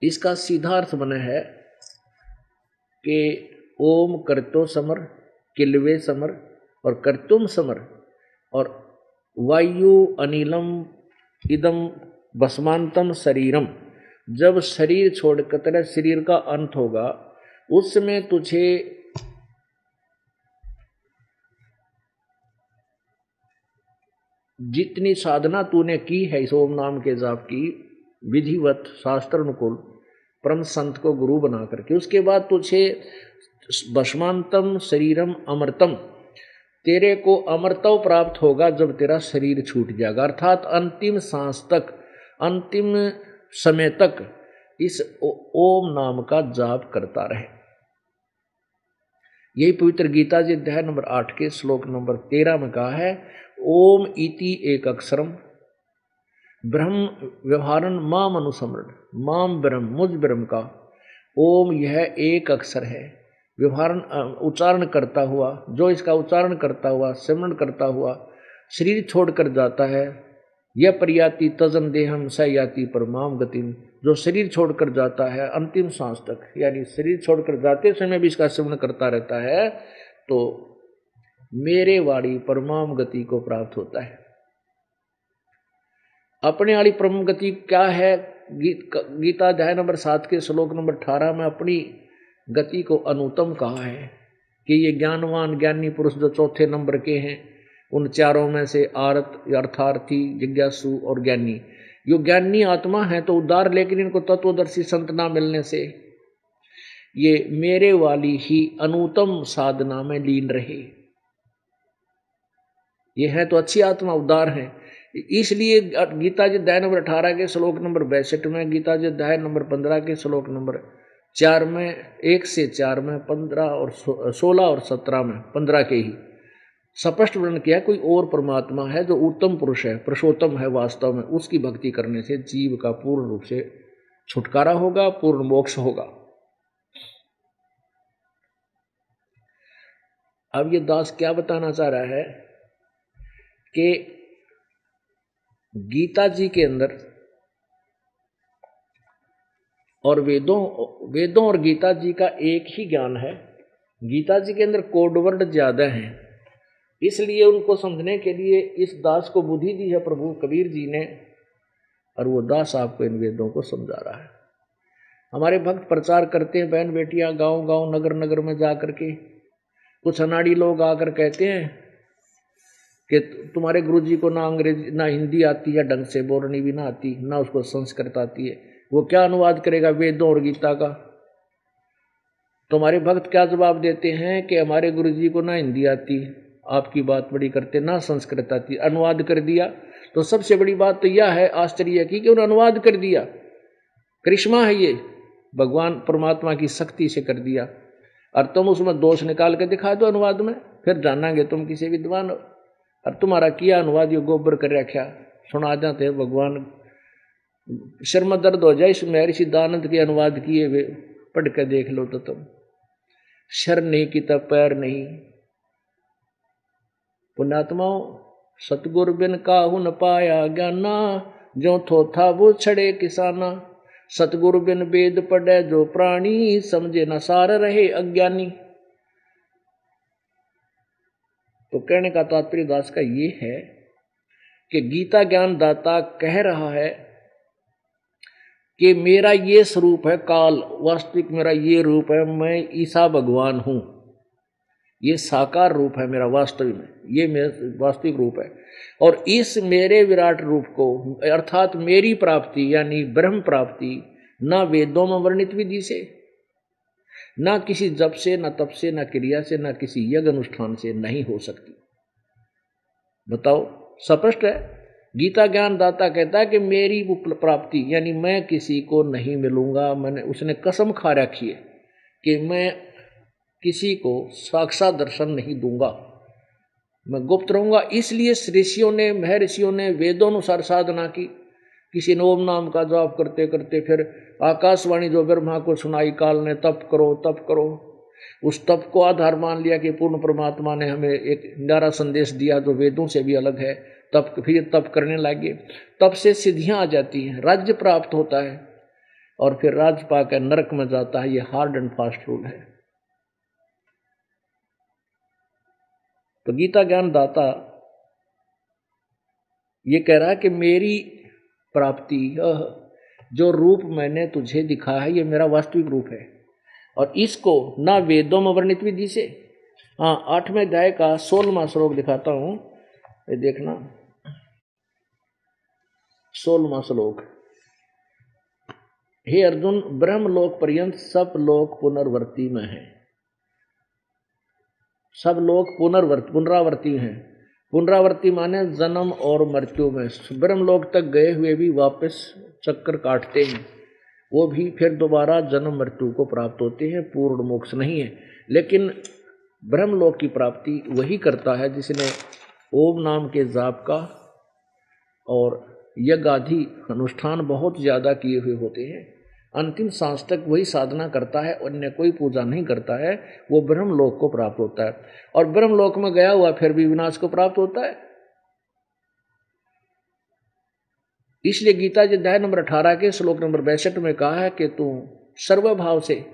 इसका सीधा अर्थ बना है कि ओम कर्तो समर, किल्वे समर और कर्तुम समर, और वायु अनिलम इदम भस्मांतम शरीरम। जब शरीर छोड़कर तेरे शरीर का अंत होगा, उस समय तुझे जितनी साधना तूने की है इस ओम नाम के जाप की, विधिवत शास्त्र अनुकूल परम संत को गुरु बना करके, उसके बाद तुझे भस्मांतम शरीरम अमृतम, तेरे को अमृतव प्राप्त होगा जब तेरा शरीर छूट जाएगा। अर्थात अंतिम सांस तक, अंतिम समय तक इस ओम नाम का जाप करता रहे। यही पवित्र गीता जी अध्याय नंबर 8 के श्लोक नंबर 13 में कहा है, ओम इति एक अक्षरम ब्रह्म व्यवहारन माम अनुसमरण, माम ब्रह्म मुझ ब्रह्म का ओम यह एक अक्षर है, व्यवहारन उच्चारण करता हुआ, जो इसका उच्चारण करता हुआ सिमरण करता हुआ शरीर छोड़कर जाता है, यह प्रयाति तजन देहम स याति परमाम गतिम, जो शरीर छोड़कर जाता है अंतिम सांस तक, यानी शरीर छोड़कर जाते समय भी इसका सिमरण करता रहता है, तो मेरे वाली परमाम गति को प्राप्त होता है। अपने वाली परम गति क्या है? गीता अध्याय नंबर 7 के श्लोक नंबर 18 में अपनी गति को अनुत्तम कहा है कि ये ज्ञानवान ज्ञानी पुरुष जो चौथे नंबर के हैं, उन चारों में से अर्थार्थी, जिज्ञासु और ज्ञानी, यो ज्ञानी आत्मा है तो उद्धार, लेकिन इनको तत्वदर्शी संत ना मिलने से ये मेरे वाली ही अनुत्तम साधना में लीन रहे। ये है तो अच्छी आत्मा उदार है। इसलिए गीता जी अध्याय नंबर 18 के श्लोक नंबर 62 में, गीता जी अध्याय नंबर 15 के श्लोक नंबर 4 में, 1 से 4 में, 15 और 16 और 17 में, 15 के ही स्पष्ट वर्णन किया कोई और परमात्मा है जो उत्तम पुरुष है, पुरुषोत्तम है वास्तव में। उसकी भक्ति करने से जीव का पूर्ण रूप से छुटकारा होगा, पूर्ण मोक्ष होगा। अब ये दास क्या बताना चाह रहा है कि गीता जी के अंदर और वेदों और गीता जी का एक ही ज्ञान है। गीता जी के अंदर कोड वर्ड ज्यादा हैं, इसलिए उनको समझने के लिए इस दास को बुद्धि दी है प्रभु कबीर जी ने, और वो दास आपको इन वेदों को समझा रहा है। हमारे भक्त प्रचार करते हैं, बहन बेटियां गांव गांव नगर नगर में जा करके, कुछ अनाड़ी लोग आकर कहते हैं कि तुम्हारे गुरुजी को ना अंग्रेजी ना हिंदी आती है, ढंग से बोलनी भी ना आती, ना उसको संस्कृत आती है, वो क्या अनुवाद करेगा वेदों और गीता का। तुम्हारे भक्त क्या जवाब देते हैं कि हमारे गुरुजी को ना हिंदी आती, आपकी बात बड़ी करते, ना संस्कृत आती, अनुवाद कर दिया। तो सबसे बड़ी बात तो यह है आश्चर्य की कि उन्होंने अनुवाद कर दिया। करिश्मा है ये, भगवान परमात्मा की शक्ति से कर दिया। और तुम उसमें दोष निकाल के दिखा दो अनुवाद में, फिर जानांगे तुम किसी विद्वान। और तुम्हारा किया अनुवाद ये गोबर कर रखा सुना जाते हैं भगवान, शर्म दर्द हो जाए। इस महर्षि दानंद के अनुवाद किए वे पढ़ के देख लो तो तुम। शर नहीं की तब पैर नहीं। पुण्यात्माओं, सतगुरु बिन काहू न पाया ज्ञाना, जो थोथा वो छड़े किसाना। सतगुरु बिन वेद पढ़े जो प्राणी, समझे न सार रहे अज्ञानी। तो कहने का तात्पर्य दास का ये है कि गीता ज्ञान दाता कह रहा है कि मेरा ये स्वरूप है काल, वास्तविक मेरा ये रूप है, मैं ईसा भगवान हूं। ये साकार रूप है मेरा वास्तविक में, ये मेरा वास्तविक रूप है। और इस मेरे विराट रूप को अर्थात मेरी प्राप्ति यानी ब्रह्म प्राप्ति ना वेदों में वर्णित विधि से, ना किसी जप से, ना तप से, ना क्रिया से, ना किसी यज्ञ अनुष्ठान से नहीं हो सकती। बताओ, स्पष्ट है। गीता ज्ञान दाता कहता है कि मेरी प्राप्ति यानी मैं किसी को नहीं मिलूंगा। मैंने उसने कसम खा रखी है कि मैं किसी को साक्षात दर्शन नहीं दूंगा, मैं गुप्त रहूंगा। इसलिए ऋषियों ने, महर्षियों ने वेदोनुसार साधना की। किसी ने ओम नाम का जाप करते करते फिर आकाशवाणी जो ब्रह्मा को सुनाई काल ने, तप करो तप करो। उस तप को आधार मान लिया कि पूर्ण परमात्मा ने हमें एक न्यारा संदेश दिया जो वेदों से भी अलग है। तप, फिर तप करने लगे, तप से सिद्धियां आ जाती हैं, राज्य प्राप्त होता है, और फिर राज्य पाकर नरक में जाता है। ये हार्ड एंड फास्ट रूल है। तो गीता ज्ञान दाता ये कह रहा है कि मेरी प्राप्ति, जो रूप मैंने तुझे दिखा है, ये मेरा वास्तविक रूप है। और इसको ना वेदों में वर्णित विधि से, 8वें अध्याय का 16वां श्लोक दिखाता हूं, ये देखना। 16वां श्लोक, हे अर्जुन, ब्रह्मलोक पर्यंत सब लोग पुनर्वर्ती में हैं। सब लोग पुनरावर्ती हैं। पुनरावर्ती माने जन्म और मृत्यु में। ब्रह्मलोक तक गए हुए भी वापस चक्कर काटते हैं, वो भी फिर दोबारा जन्म मृत्यु को प्राप्त होते हैं, पूर्ण मोक्ष नहीं है। लेकिन ब्रह्मलोक की प्राप्ति वही करता है जिसने ओम नाम के जाप का और यज्ञ आदि अनुष्ठान बहुत ज्यादा किए हुए होते हैं। अंतिम सांस तक वही साधना करता है, अन्य कोई पूजा नहीं करता है, वो ब्रह्मलोक को प्राप्त होता है। और ब्रह्मलोक में गया हुआ फिर भी विनाश को प्राप्त होता है। इसलिए गीता जी अध्याय नंबर 18 के श्लोक नंबर 62 में कहा है कि तू सर्वभाव से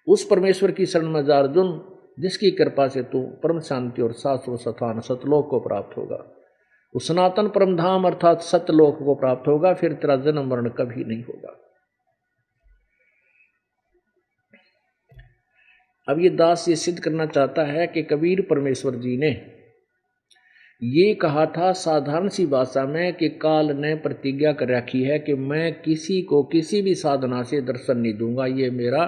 उस परमेश्वर की शरण में जा अर्जुन, जिसकी कृपा से तू परम शांति और शाश्वत स्थान सतलोक को प्राप्त होगा। उस सनातन परम धाम अर्थात सतलोक को प्राप्त होगा, फिर तेरा जन्म मरण कभी नहीं होगा। अब ये दास ये सिद्ध करना चाहता है कि कबीर परमेश्वर जी ने ये कहा था साधारण सी भाषा में कि काल ने प्रतिज्ञा कर रखी है कि मैं किसी को किसी भी साधना से दर्शन नहीं दूंगा, ये मेरा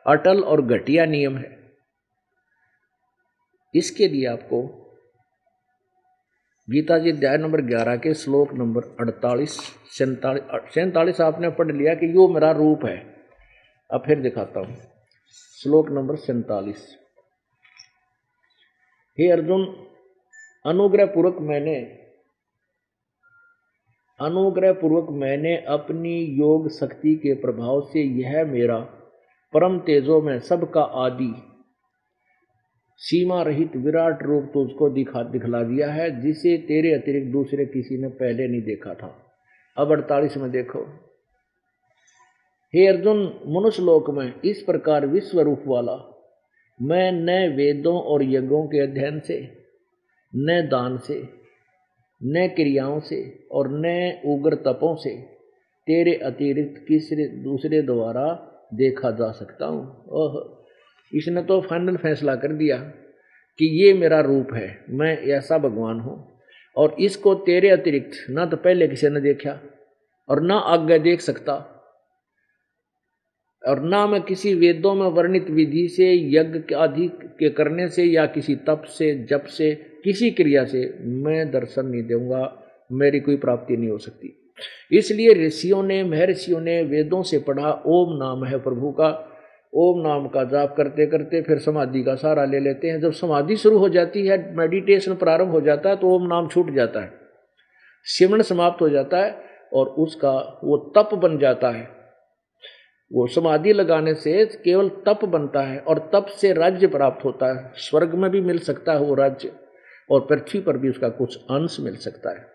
अटल और घटिया नियम है। इसके लिए आपको गीता जी अध्याय नंबर 11 के श्लोक नंबर 48 47 आपने पढ़ लिया कि यो मेरा रूप है। अब फिर दिखाता हूं श्लोक नंबर 47। हे अर्जुन, अनुग्रह पूर्वक मैंने अपनी योग शक्ति के प्रभाव से यह मेरा परम तेजो में सबका आदि सीमा रहित विराट रूप तुझको दिखला दिया है, जिसे तेरे अतिरिक्त दूसरे किसी ने पहले नहीं देखा था। अब 48 में देखो, हे अर्जुन, मनुष्य लोक में इस प्रकार विश्व रूप वाला मैं न वेदों और यज्ञों के अध्ययन से, न दान से, न क्रियाओं से और न उग्र तपों से तेरे अतिरिक्त किसी दूसरे द्वारा देखा जा सकता हूँ। ओह, इसने तो फाइनल फैसला कर दिया कि ये मेरा रूप है, मैं ऐसा भगवान हूँ और इसको तेरे अतिरिक्त ना तो पहले किसी ने देखा और ना आगे देख सकता, और ना मैं किसी वेदों में वर्णित विधि से, यज्ञ आदि के करने से या किसी तप से, जप से, किसी क्रिया से मैं दर्शन नहीं दूंगा, मेरी कोई प्राप्ति नहीं हो सकती। इसलिए ऋषियों ने, महर्षियों ने वेदों से पढ़ा ओम नाम है प्रभु का, ओम नाम का जाप करते करते फिर समाधि का सहारा ले लेते हैं। जब समाधि शुरू हो जाती है, मेडिटेशन प्रारंभ हो जाता है, तो ओम नाम छूट जाता है, सिमरण समाप्त हो जाता है और उसका वो तप बन जाता है। वो समाधि लगाने से केवल तप बनता है और तप से राज्य प्राप्त होता है। स्वर्ग में भी मिल सकता है वो राज्य और पृथ्वी पर भी उसका कुछ अंश मिल सकता है,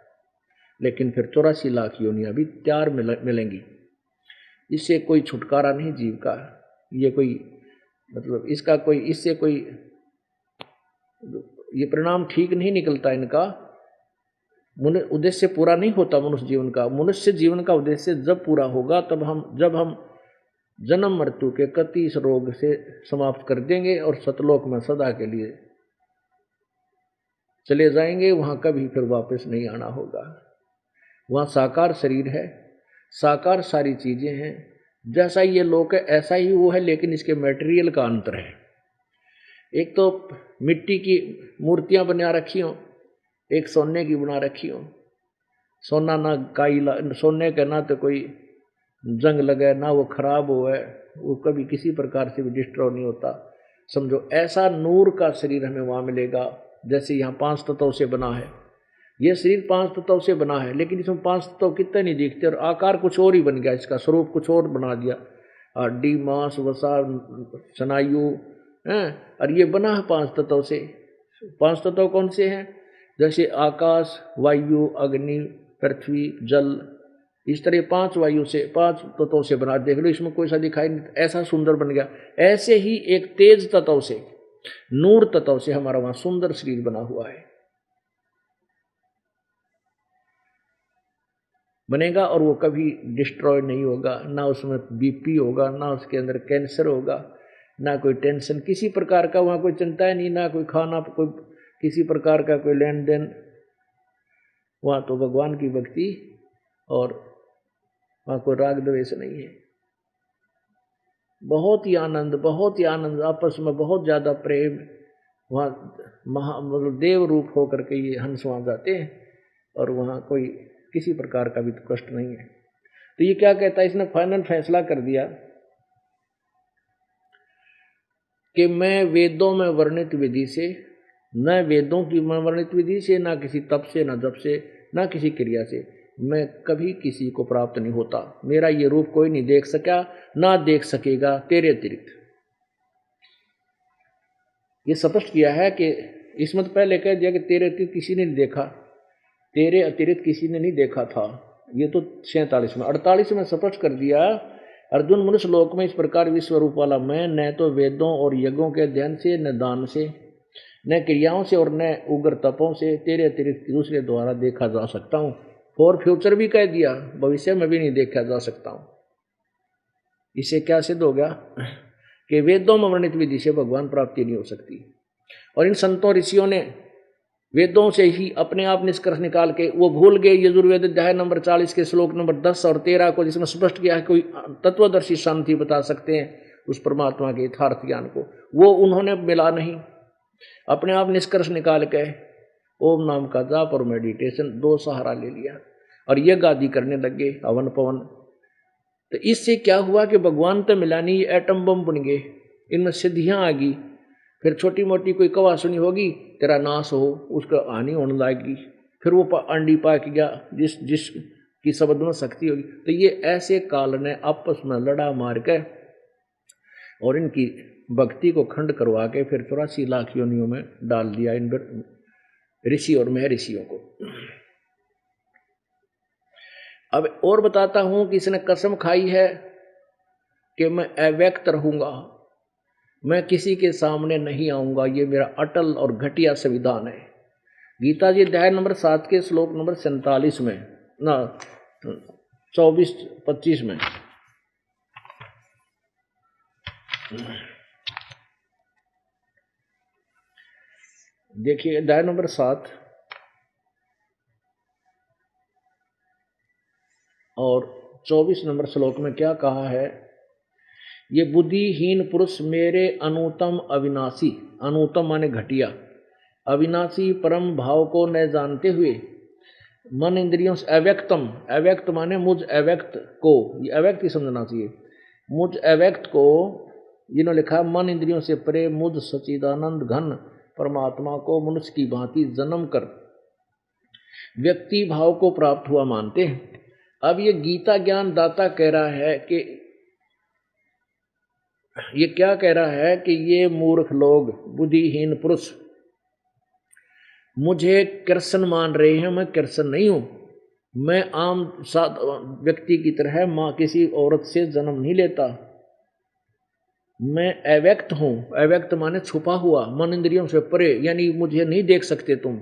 लेकिन फिर 84 लाख योनियां भी तैयार मिलेंगी। इससे कोई छुटकारा नहीं जीव का। ये कोई मतलब इसका कोई, इससे कोई ये परिणाम ठीक नहीं निकलता इनका। उद्देश्य पूरा नहीं होता मनुष्य जीवन का। मनुष्य जीवन का उद्देश्य जब पूरा होगा जब हम जन्म मृत्यु के कति इस रोग से समाप्त कर देंगे और सतलोक में सदा के लिए चले जाएंगे। वहां कभी फिर वापस नहीं आना होगा। वहां साकार शरीर है, साकार सारी चीजें हैं। जैसा ये लोक है ऐसा ही वो है, लेकिन इसके मटेरियल का अंतर है। एक तो मिट्टी की मूर्तियां बना रखी हो, एक सोने की बना रखी हो। सोना ना काईला, सोने का ना तो कोई जंग लगे, ना वो खराब हुआ है, वो कभी किसी प्रकार से भी डिस्ट्रॉय नहीं होता। समझो ऐसा नूर का शरीर हमें वहां मिलेगा, जैसे यहाँ 5 तत्वों से बना है। ये शरीर 5 तत्वों से बना है, लेकिन इसमें 5 तत्व कितने नहीं दिखते और आकार कुछ और ही बन गया, इसका स्वरूप कुछ और बना दिया। हड्डी, मांस, वसा, स्नायु है, और ये बना है 5 तत्वों से। 5 तत्व कौन से हैं? जैसे आकाश, वायु, अग्नि, पृथ्वी, जल, इस तरह 5 वायु से, 5 तत्वों से बना। देख लो इसमें कोई सा दिखाई नहीं, ऐसा सुंदर बन गया। ऐसे ही एक तेज तत्व से, नूर तत्व से हमारा वहां सुंदर शरीर बना हुआ है, बनेगा और वो कभी डिस्ट्रॉय नहीं होगा। ना उसमें बीपी होगा, ना उसके अंदर कैंसर होगा, ना कोई टेंशन किसी प्रकार का वहां कोई चिंता है नहीं, ना कोई खाना, कोई किसी प्रकार का कोई लेन देन। वहां तो भगवान की भक्ति और वहां कोई राग द्वेष नहीं है। बहुत ही आनंद, बहुत ही आनंद, आपस में बहुत ज्यादा प्रेम। वहां मतलब देव रूप होकर के ये हंस वहां जाते हैं और वहां कोई किसी प्रकार का भी तो कष्ट नहीं है। तो ये क्या कहता है, इसने फाइनल फैसला कर दिया कि मैं वेदों में वर्णित विधि से, न वेदों की वर्णित विधि से, ना किसी तप से, ना जप से, ना किसी क्रिया से मैं कभी किसी को प्राप्त नहीं होता। मेरा ये रूप कोई नहीं देख सका, ना देख सकेगा तेरे अतिरिक्त। ये स्पष्ट किया है कि इसमें तो पहले कह दिया कि तेरे अतिरिक्त किसी ने नहीं देखा, तेरे अतिरिक्त किसी ने नहीं देखा था। ये तो 47 में। 48 में स्पष्ट कर दिया, अर्जुन, मनुष्य लोक में इस प्रकार विश्व रूप वाला मैं न तो वेदों और यज्ञों के अध्ययन से, न दान से, न क्रियाओं से और न उग्र तपों से तेरे अतिरिक्त दूसरे द्वारा देखा जा सकता हूँ। फॉर फ्यूचर भी कह दिया, भविष्य में भी नहीं देखा जा सकता हूँ। इससे क्या सिद्ध हो गया कि वेदों में वर्णित विधि से भगवान प्राप्ति नहीं हो सकती। और इन संतों ऋषियों ने वेदों से ही अपने आप निष्कर्ष निकाल के वो भूल गए यजुर्वेद अध्याय नंबर 40 के श्लोक नंबर 10 और 13 को, जिसमें स्पष्ट किया है कोई तत्वदर्शी शांति बता सकते हैं उस परमात्मा के यथार्थ ज्ञान को, वो उन्होंने मिला नहीं। अपने आप निष्कर्ष निकाल के ओम नाम का जाप और मेडिटेशन दो सहारा ले लिया और ये गादी करने लगे हवन पवन। तो इससे क्या हुआ कि भगवान तो मिला नहीं, एटम बम बन गए, इनमें सिद्धियां आ गई। फिर छोटी मोटी कोई कवा सुनी होगी तेरा नाश हो, उसका हानि होने लगेगी। फिर वो अंडी पाक गया जिस की शब्द में शक्ति होगी। तो ये ऐसे काल ने आपस में लड़ा मार के और इनकी भक्ति को खंड करवा के फिर 84 लाख योनियों में डाल दिया इन ऋषि और महर्षियों को। अब और बताता हूं कि इसने कसम खाई है कि मैं अव्यक्त रहूंगा, मैं किसी के सामने नहीं आऊंगा, ये मेरा अटल और घटिया संविधान है। गीता जी अध्याय नंबर 7 के श्लोक नंबर 47 में ना 24-25 में देखिए, अध्याय नंबर 7 और 24 नंबर श्लोक में क्या कहा है, ये बुद्धिहीन पुरुष मेरे अनुतम अविनाशी, अनुतम माने घटिया, अविनाशी परम भाव को न जानते हुए मन इंद्रियों से अव्यक्तम, अव्यक्त माने मुझ अव्यक्त को, ये अव्यक्त ही समझना चाहिए, मुझ अव्यक्त को जिन्होंने लिखा मन इंद्रियों से परे मुझ सच्चिदानंद घन परमात्मा को मनुष्य की भांति जन्म कर व्यक्ति भाव को प्राप्त हुआ मानते हैं। अब ये गीता ज्ञान दाता कह रहा है कि ये क्या कह रहा है कि ये मूर्ख लोग, बुद्धिहीन पुरुष मुझे कृष्ण मान रहे हैं, मैं कृष्ण नहीं हूं, मैं आम व्यक्ति की तरह मां किसी औरत से जन्म नहीं लेता, मैं अव्यक्त हूं। अव्यक्त माने छुपा हुआ, मन इंद्रियों से परे, यानी मुझे नहीं देख सकते तुम।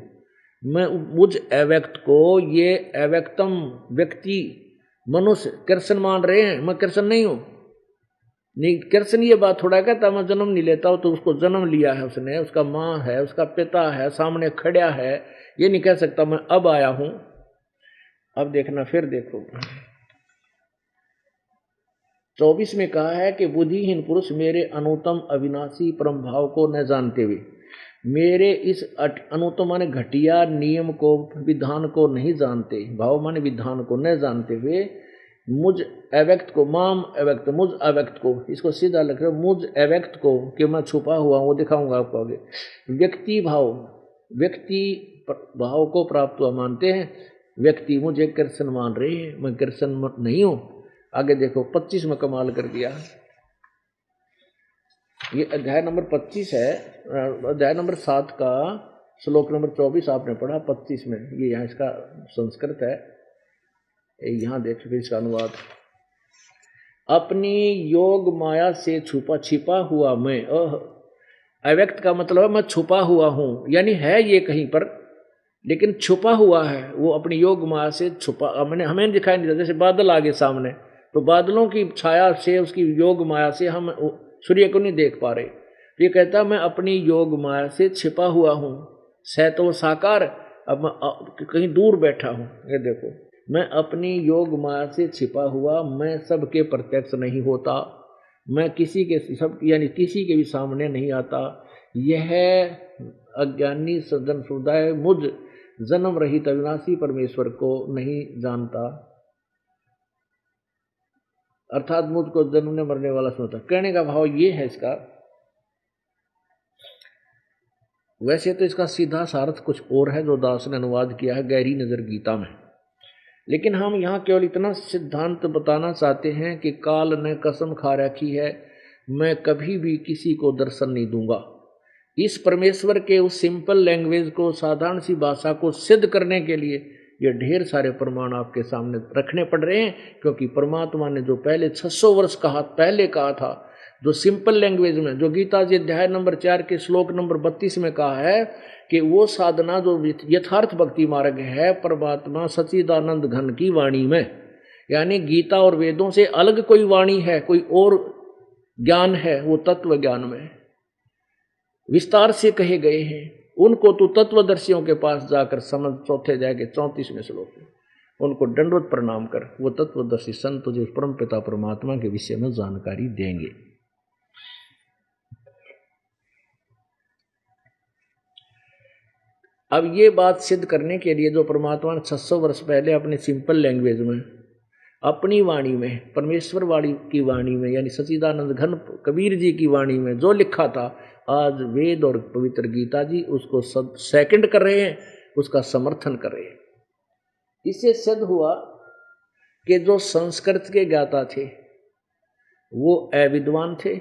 मैं मुझ अव्यक्त को ये अव्यक्तम व्यक्ति मनुष्य कृष्ण मान रहे हैं, मैं कृष्ण नहीं हूं। नहीं, कृष्ण ये बात थोड़ा कहता मैं जन्म नहीं लेता हूं, तो उसको जन्म लिया है उसने, उसका माँ है, उसका पिता है, सामने खड़ा है, ये नहीं कह सकता मैं अब आया हूं। अब देखना, फिर देखो 24 में कहा है कि बुद्धिहीन पुरुष मेरे अनुतम अविनाशी परम भाव को न जानते हुए, मेरे इस अनुतम माने घटिया नियम को, विधान को नहीं जानते, भाव माने विधान को न जानते हुए मुझ अव्यक्त को, माम अव्यक्त, मुझ अव्यक्त को, इसको सीधा लिख रहे हो, मुझ अव्यक्त को कि मैं छुपा हुआ हूं, वो दिखाऊंगा आपको आगे, व्यक्ति भाव, व्यक्ति भाव को प्राप्त हुआ मानते हैं। व्यक्ति मुझे कृष्ण मान रहे हैं, मैं कृष्ण नहीं हूं। आगे देखो 25 में कमाल कर दिया, ये अध्याय नंबर 25 है, अध्याय नंबर 7 का श्लोक नंबर 24 आपने पढ़ा, 25 में ये यहाँ इसका संस्कृत है, यहाँ देख फिर इसका अनुवाद। अपनी योग माया से छिपा हुआ मैं, अव्यक्त का मतलब है मैं छुपा हुआ हूं, यानी है ये कहीं पर लेकिन छुपा हुआ है, वो अपनी योग माया से छुपा, मैंने हमें दिखाई नहीं देता। जैसे बादल आगे सामने, तो बादलों की छाया से, उसकी योग माया से हम सूर्य को नहीं देख पा रहे। ये कहता मैं अपनी योग माया से छिपा हुआ हूँ, तो साकार, अब मैं कहीं दूर बैठा हूँ। ये देखो, मैं अपनी योग माया से छिपा हुआ, मैं सबके प्रत्यक्ष नहीं होता, मैं किसी के सब यानी किसी के भी सामने नहीं आता। यह अज्ञानी सज्जन समुदाय मुझ जन्म रहित अविनाशी परमेश्वर को नहीं जानता, अर्थात मुझको जन्मने मरने वाला समझता। कहने का भाव ये है इसका, वैसे तो इसका सीधा सार्थ कुछ और है जो दास ने अनुवाद किया है गहरी नजर गीता में, लेकिन हम यहाँ केवल इतना सिद्धांत बताना चाहते हैं कि काल ने कसम खा रखी है, मैं कभी भी किसी को दर्शन नहीं दूंगा। इस परमेश्वर के उस सिंपल लैंग्वेज को, साधारण सी भाषा को सिद्ध करने के लिए ये ढेर सारे प्रमाण आपके सामने रखने पड़ रहे हैं, क्योंकि परमात्मा ने जो पहले 600 वर्ष पहले कहा था, जो सिंपल लैंग्वेज में, जो गीता जी अध्याय नंबर 4 के श्लोक नंबर 32 में कहा है कि वो साधना जो यथार्थ भक्ति मार्ग है परमात्मा सच्चिदानंद घन की वाणी में, यानी गीता और वेदों से अलग कोई वाणी है, कोई और ज्ञान है, वो तत्व ज्ञान में विस्तार से कहे गए हैं। उनको तो तत्वदर्शियों के पास जाकर समझ, चौथे जाके 34वें श्लोक में उनको दंडवत प्रणाम कर, वो तत्वदर्शी संत तुझे परम पिता परमात्मा के विषय में जानकारी देंगे। अब ये बात सिद्ध करने के लिए जो परमात्मा ने 600 वर्ष पहले अपनी सिंपल लैंग्वेज में अपनी वाणी में परमेश्वर वाणी की वाणी में यानी सच्चिदानंद घन कबीर जी की वाणी में जो लिखा था, आज वेद और पवित्र गीता जी उसको सेकंड कर रहे हैं, उसका समर्थन कर रहे हैं। इससे सिद्ध हुआ कि जो संस्कृत के ज्ञाता थे वो अविद्वान थे,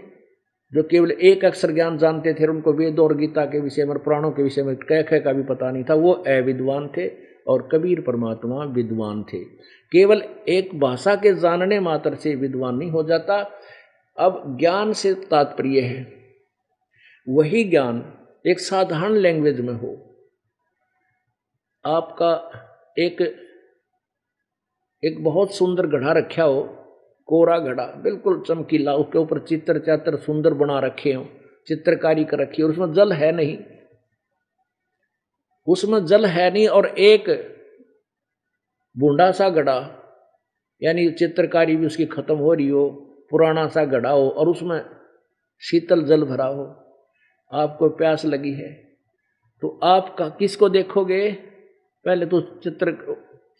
जो केवल एक अक्षर ज्ञान जानते थे, उनको वेद और गीता के विषय में पुराणों के विषय में कह का भी पता नहीं था, वो अविद्वान थे। और कबीर परमात्मा विद्वान थे। केवल एक भाषा के जानने मात्र से विद्वान नहीं हो जाता। अब ज्ञान से तात्पर्य है वही ज्ञान एक साधारण लैंग्वेज में हो। आपका एक बहुत सुंदर घड़ा रखा हो, कोरा घड़ा बिल्कुल चमकीला, उसके ऊपर चित्र चात्र सुंदर बना रखे हो, चित्रकारी कर रखी है, और उसमें जल है नहीं, और एक बूढ़ा सा घड़ा यानी चित्रकारी भी उसकी खत्म हो रही हो, पुराना सा घड़ा हो और उसमें शीतल जल भरा हो, आपको प्यास लगी है तो आप किसको देखोगे? पहले तो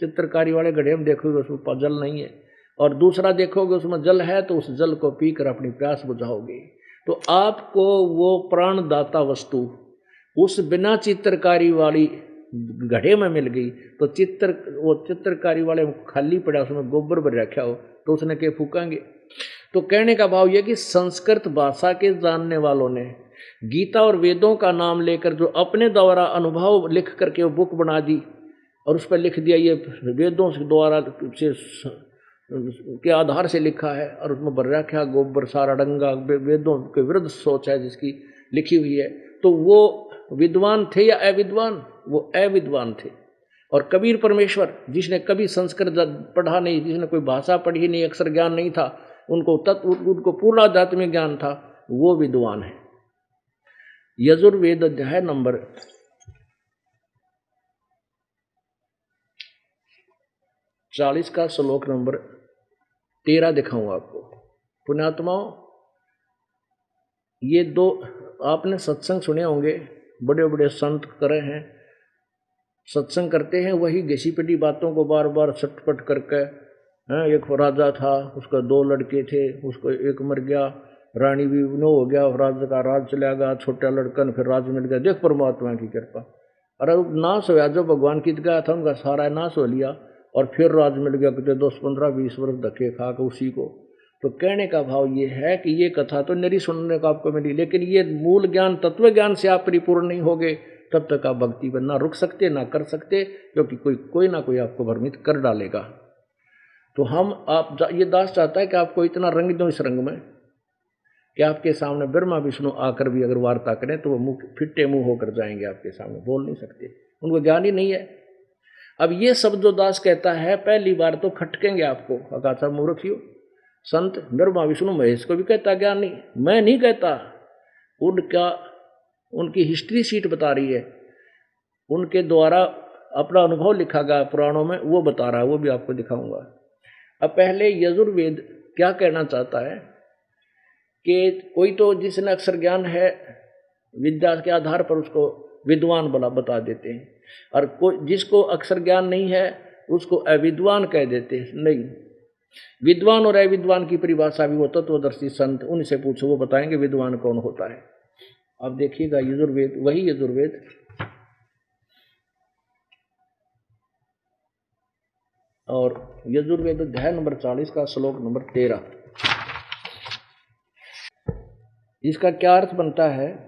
चित्रकारी वाले घड़े में देखोगे उसमें जल नहीं है, और दूसरा देखोगे उसमें जल है तो उस जल को पीकर अपनी प्यास बुझाओगे। तो आपको वो प्राणदाता वस्तु उस बिना चित्रकारी वाली घड़े में मिल गई तो वो चित्रकारी वाले खाली पड़ा, उसमें गोबर भर रखा हो तो उसने क्या फूकेंगे? तो कहने का भाव यह कि संस्कृत भाषा के जानने वालों ने गीता और वेदों का नाम लेकर जो अपने द्वारा अनुभव लिख करके वो बुक बना दी और उस पर लिख दिया ये वेदों के द्वारा के आधार से लिखा है, और उसमें भर रखा गोबर सारा डंगा, वेदों के विरुद्ध सोच है जिसकी लिखी हुई है, तो वो विद्वान थे या अविद्वान? वो अविद्वान थे। और कबीर परमेश्वर जिसने कभी संस्कृत पढ़ा नहीं, जिसने कोई भाषा पढ़ी नहीं, अक्षर ज्ञान नहीं था, उनको पूर्ण आध्यात्मिक ज्ञान था, वो विद्वान है। यजुर्वेद अध्याय नंबर 40 का श्लोक नंबर 13 दिखाऊंगा आपको। पुण्यात्माओं, ये दो आपने सत्संग सुने होंगे, बड़े बड़े संत करे हैं, सत्संग करते हैं वही घिसी पिटी बातों को बार बार सटपट करके। एक राजा था, उसका 2 लड़के थे, उसको एक मर गया, रानी भी नो हो गया, राजा का राज चला गया, छोटा लड़कन फिर राज मिल गया। देख परमात्मा की कृपा, अरे नाश होया जो भगवान की गया था उनका सारा नाश हो लिया और फिर राज मिल गया, कितने 10 15 20 वर्ष धक्के खा के उसी को। तो कहने का भाव ये है कि ये कथा तो मेरी सुनने को आपको मिली, लेकिन ये मूल ज्ञान तत्व ज्ञान से आप परिपूर्ण नहीं होगे तब तक आप भक्ति पर ना रुक सकते ना कर सकते, क्योंकि कोई ना कोई आपको भ्रमित कर डालेगा। तो ये दास चाहता है कि आपको इतना रंग दो इस रंग में कि आपके सामने ब्रह्मा विष्णु आकर भी अगर वार्ता करें तो वो फिट्टे मुंह होकर जाएंगे आपके सामने, बोल नहीं सकते, उनको ज्ञान ही नहीं है। अब ये शब्द जो दास कहता है पहली बार तो खटकेंगे आपको, अकाचा मूर्खियो, संत ब्रह्मा विष्णु महेश को भी कहता ज्ञान नहीं, मैं नहीं कहता, उनकी हिस्ट्री शीट बता रही है, उनके द्वारा अपना अनुभव लिखा गया पुराणों में, वो बता रहा है, वो भी आपको दिखाऊंगा। अब पहले यजुर्वेद क्या कहना चाहता है कि कोई तो जिसने अक्षर ज्ञान है विद्या के आधार पर उसको विद्वान बता देते हैं, और कोई जिसको अक्षर ज्ञान नहीं है उसको अविद्वान कह देते हैं। नहीं, विद्वान और अविद्वान की परिभाषा भी वो तत्वदर्शी संत उनसे पूछो, वो बताएंगे विद्वान कौन होता है। अब देखिएगा यजुर्वेद, वही यजुर्वेद और यजुर्वेद अध्याय नंबर 40 का श्लोक नंबर 13, इसका क्या अर्थ बनता है?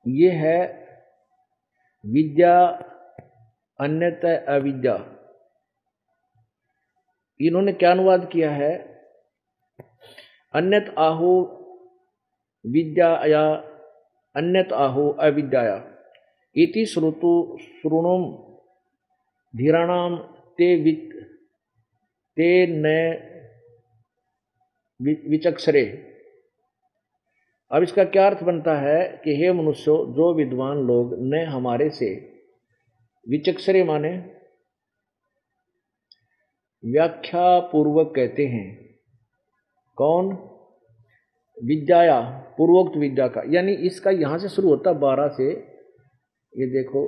ये है विद्या अन्यथा अविद्या। इन्होंने क्या अनुवाद किया है? अन्यत आहु विद्याया अन्यत आहु अविद्याया इति श्रुतु श्रुणुम धीराणाम ते न विचक्षरे। अब इसका क्या अर्थ बनता है कि हे मनुष्यों, जो विद्वान लोग न हमारे से विचक्षरे माने व्याख्या पूर्वक कहते हैं, कौन? विद्याया, पूर्वोक्त विद्या का, यानी इसका यहां से शुरू होता 12 से, ये देखो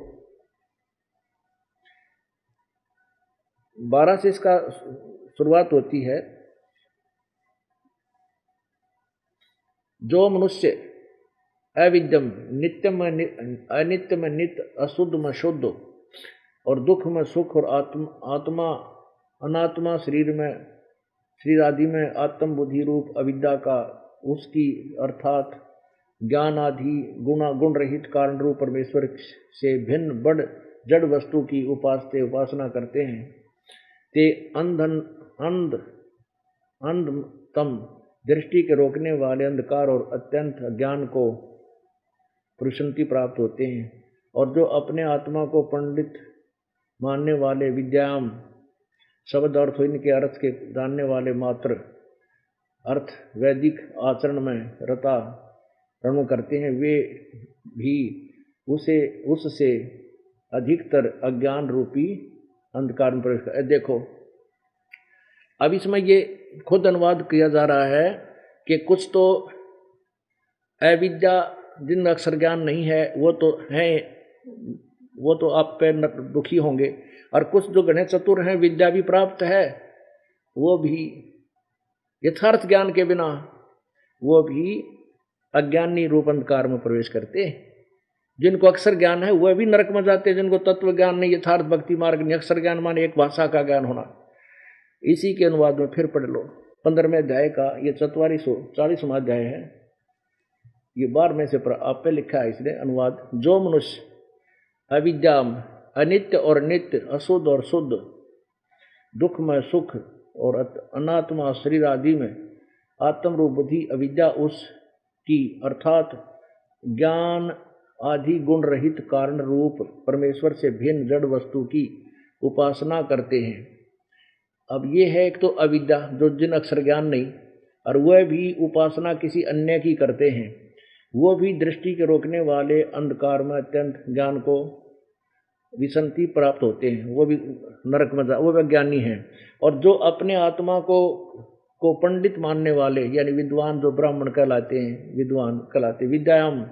12 से इसका शुरुआत होती है। जो मनुष्य अविद्यम, नित्य में अनित्य में नित्य, अशुद्ध में शुद्ध, और दुख में सुख, और आत्मा अनात्मा, शरीर आदि में आत्म बुद्धि रूप अविद्या का, उसकी अर्थात ज्ञान आदि गुण रहित कारण रूप परमेश्वर से भिन्न बड़ जड़ वस्तु की उपासना करते हैं, ते अंधतम दृष्टि के रोकने वाले अंधकार और अत्यंत अज्ञान को प्रशांति प्राप्त होते हैं। और जो अपने आत्मा को पंडित मानने वाले, विद्याम शब्द अर्थ इनके अर्थ के जानने वाले, मात्र अर्थ वैदिक आचरण में रता रण करते हैं, वे भी उससे अधिकतर अज्ञान रूपी अंधकार में प्रवेश कर। देखो अब इसमें ये खुद अनुवाद किया जा रहा है कि कुछ तो अविद्या, जिन अक्षर ज्ञान नहीं है वो तो हैं, वो तो आप पे दुखी होंगे, और कुछ जो गणे चतुर हैं, विद्या भी प्राप्त है, वो भी यथार्थ ज्ञान के बिना वो भी अज्ञानी रूप अंधकार में प्रवेश करते हैं। जिनको अक्षर ज्ञान है वह भी नरक में जाते हैं, जिनको तत्व ज्ञान नहीं, यथार्थ भक्ति मार्ग नहीं। अक्षर ज्ञान माने एक भाषा का ज्ञान होना। इसी के अनुवाद में फिर पढ़ लो 15वें अध्याय का, ये 44वां अध्याय है, ये 12वें से आप पे लिखा है इसने अनुवाद। जो मनुष्य अविद्याम, अनित्य और नित्य, अशुद्ध और शुद्ध, दुख में सुख और अनात्मा शरीर आदि में आत्म रूप बुद्धि अविद्या उसकी अर्थात ज्ञान आदि गुण रहित कारण रूप परमेश्वर से भिन्न जड़ वस्तु की उपासना करते हैं। अब ये है एक तो अविद्या, जो जिन अक्षर ज्ञान नहीं, और वह भी उपासना किसी अन्य की करते हैं, वो भी दृष्टि के रोकने वाले अंधकार में अत्यंत ज्ञान को विसंति प्राप्त होते हैं, वो भी नरक में वो अज्ञानी हैं। और जो अपने आत्मा को पंडित मानने वाले, यानी विद्वान, जो ब्राह्मण कहलाते हैं, विद्वान कहलाते, विद्याम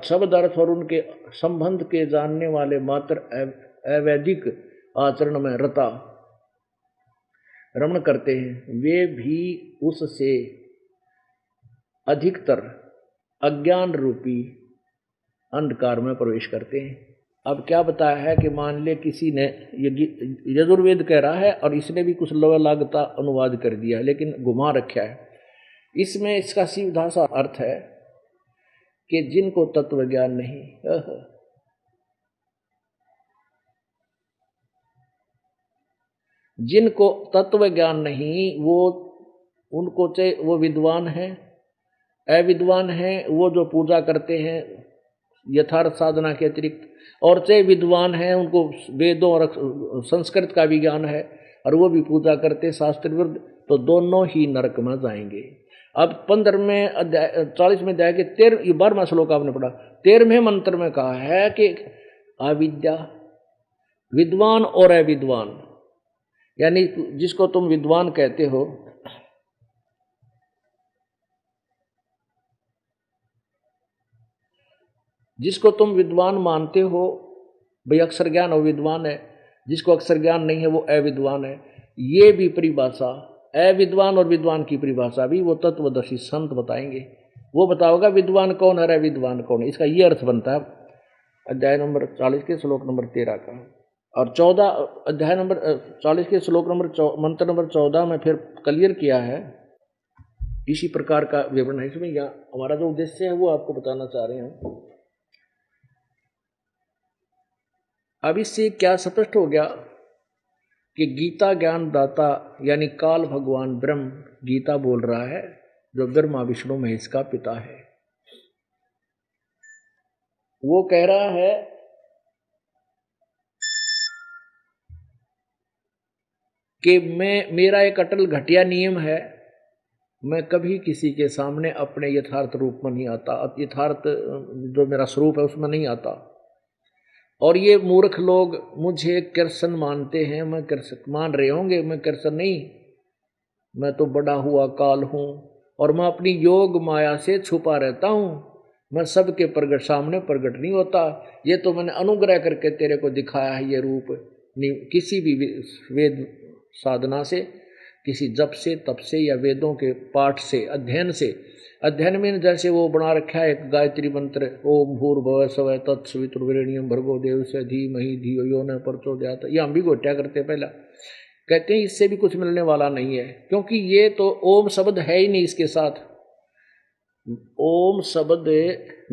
शब्द अर्थ और उनके संबंध के जानने वाले, मात्र अवैदिक आचरण में रता रमण करते हैं, वे भी उससे अधिकतर अज्ञान रूपी अंधकार में प्रवेश करते हैं। अब क्या बताया है कि मान ले किसी ने, यजुर्वेद कह रहा है और इसने भी कुछ लवा लागता अनुवाद कर दिया है, लेकिन घुमा रखा है। इसमें इसका सीधा सा अर्थ है कि जिनको तत्व ज्ञान नहीं, जिनको तत्व ज्ञान नहीं, वो उनको चाहे वो विद्वान है, अविद्वान है, वो जो पूजा करते हैं यथार्थ साधना के अतिरिक्त, और चाहे विद्वान है, उनको वेदों और संस्कृत का भी ज्ञान है और वो भी पूजा करते शास्त्र विरुद्ध, तो दोनों ही नरक में जाएंगे। अब 15वें अध्याय 40वें अध्याय के 12वां श्लोक आपने पढ़ा, 13वें मंत्र में कहा है कि अविद्या, विद्वान और अविद्वान, यानी जिसको तुम विद्वान कहते हो, जिसको तुम विद्वान मानते हो, भाई अक्षर ज्ञान हो विद्वान है, जिसको अक्षर ज्ञान नहीं है वो अविद्वान है। ये भी परिभाषा, अविद्वान और विद्वान की परिभाषा भी वो तत्वदर्शी संत बताएंगे। वो बताओगा विद्वान कौन है, अविद्वान कौन है। इसका ये अर्थ बनता है अध्याय नंबर 40 के श्लोक नंबर 13 का। और 14 अध्याय नंबर 40 के श्लोक मंत्र नंबर 14 में फिर क्लियर किया है, इसी प्रकार का विवरण है इसमें। यहाँ हमारा जो उद्देश्य है वो आपको बताना चाह रहे हैं। अब इससे क्या स्पष्ट हो गया कि गीता ज्ञान दाता यानी काल भगवान ब्रह्म गीता बोल रहा है, जो ब्रह्मा विष्णु महेश का पिता है। वो कह रहा है कि मेरा एक अटल घटिया नियम है, मैं कभी किसी के सामने अपने यथार्थ रूप में नहीं आता, यथार्थ जो मेरा स्वरूप है उसमें नहीं आता। और ये मूर्ख लोग मुझे कृष्ण मानते हैं, मैं कृष्ण मान रहे होंगे, मैं कृष्ण नहीं, मैं तो बड़ा हुआ काल हूँ और मैं अपनी योग माया से छुपा रहता हूँ, मैं सबके प्रगट सामने प्रगट नहीं होता। ये तो मैंने अनुग्रह करके तेरे को दिखाया है ये रूप। किसी भी वेद साधना से, किसी जप से, तप से या वेदों के पाठ से, अध्ययन से, अध्ययन में जैसे वो बना रखा है एक गायत्री मंत्र, ओम भूर्भुवः स्वः तत्सवितुर्वरेण्यं भर्गो देवस्य धीमहि धियो यो न प्रचोदयात्, ये हम भी घोटिया करते पहला। कहते हैं इससे भी कुछ मिलने वाला नहीं है, क्योंकि ये तो ओम शब्द है ही नहीं इसके साथ। ओम शब्द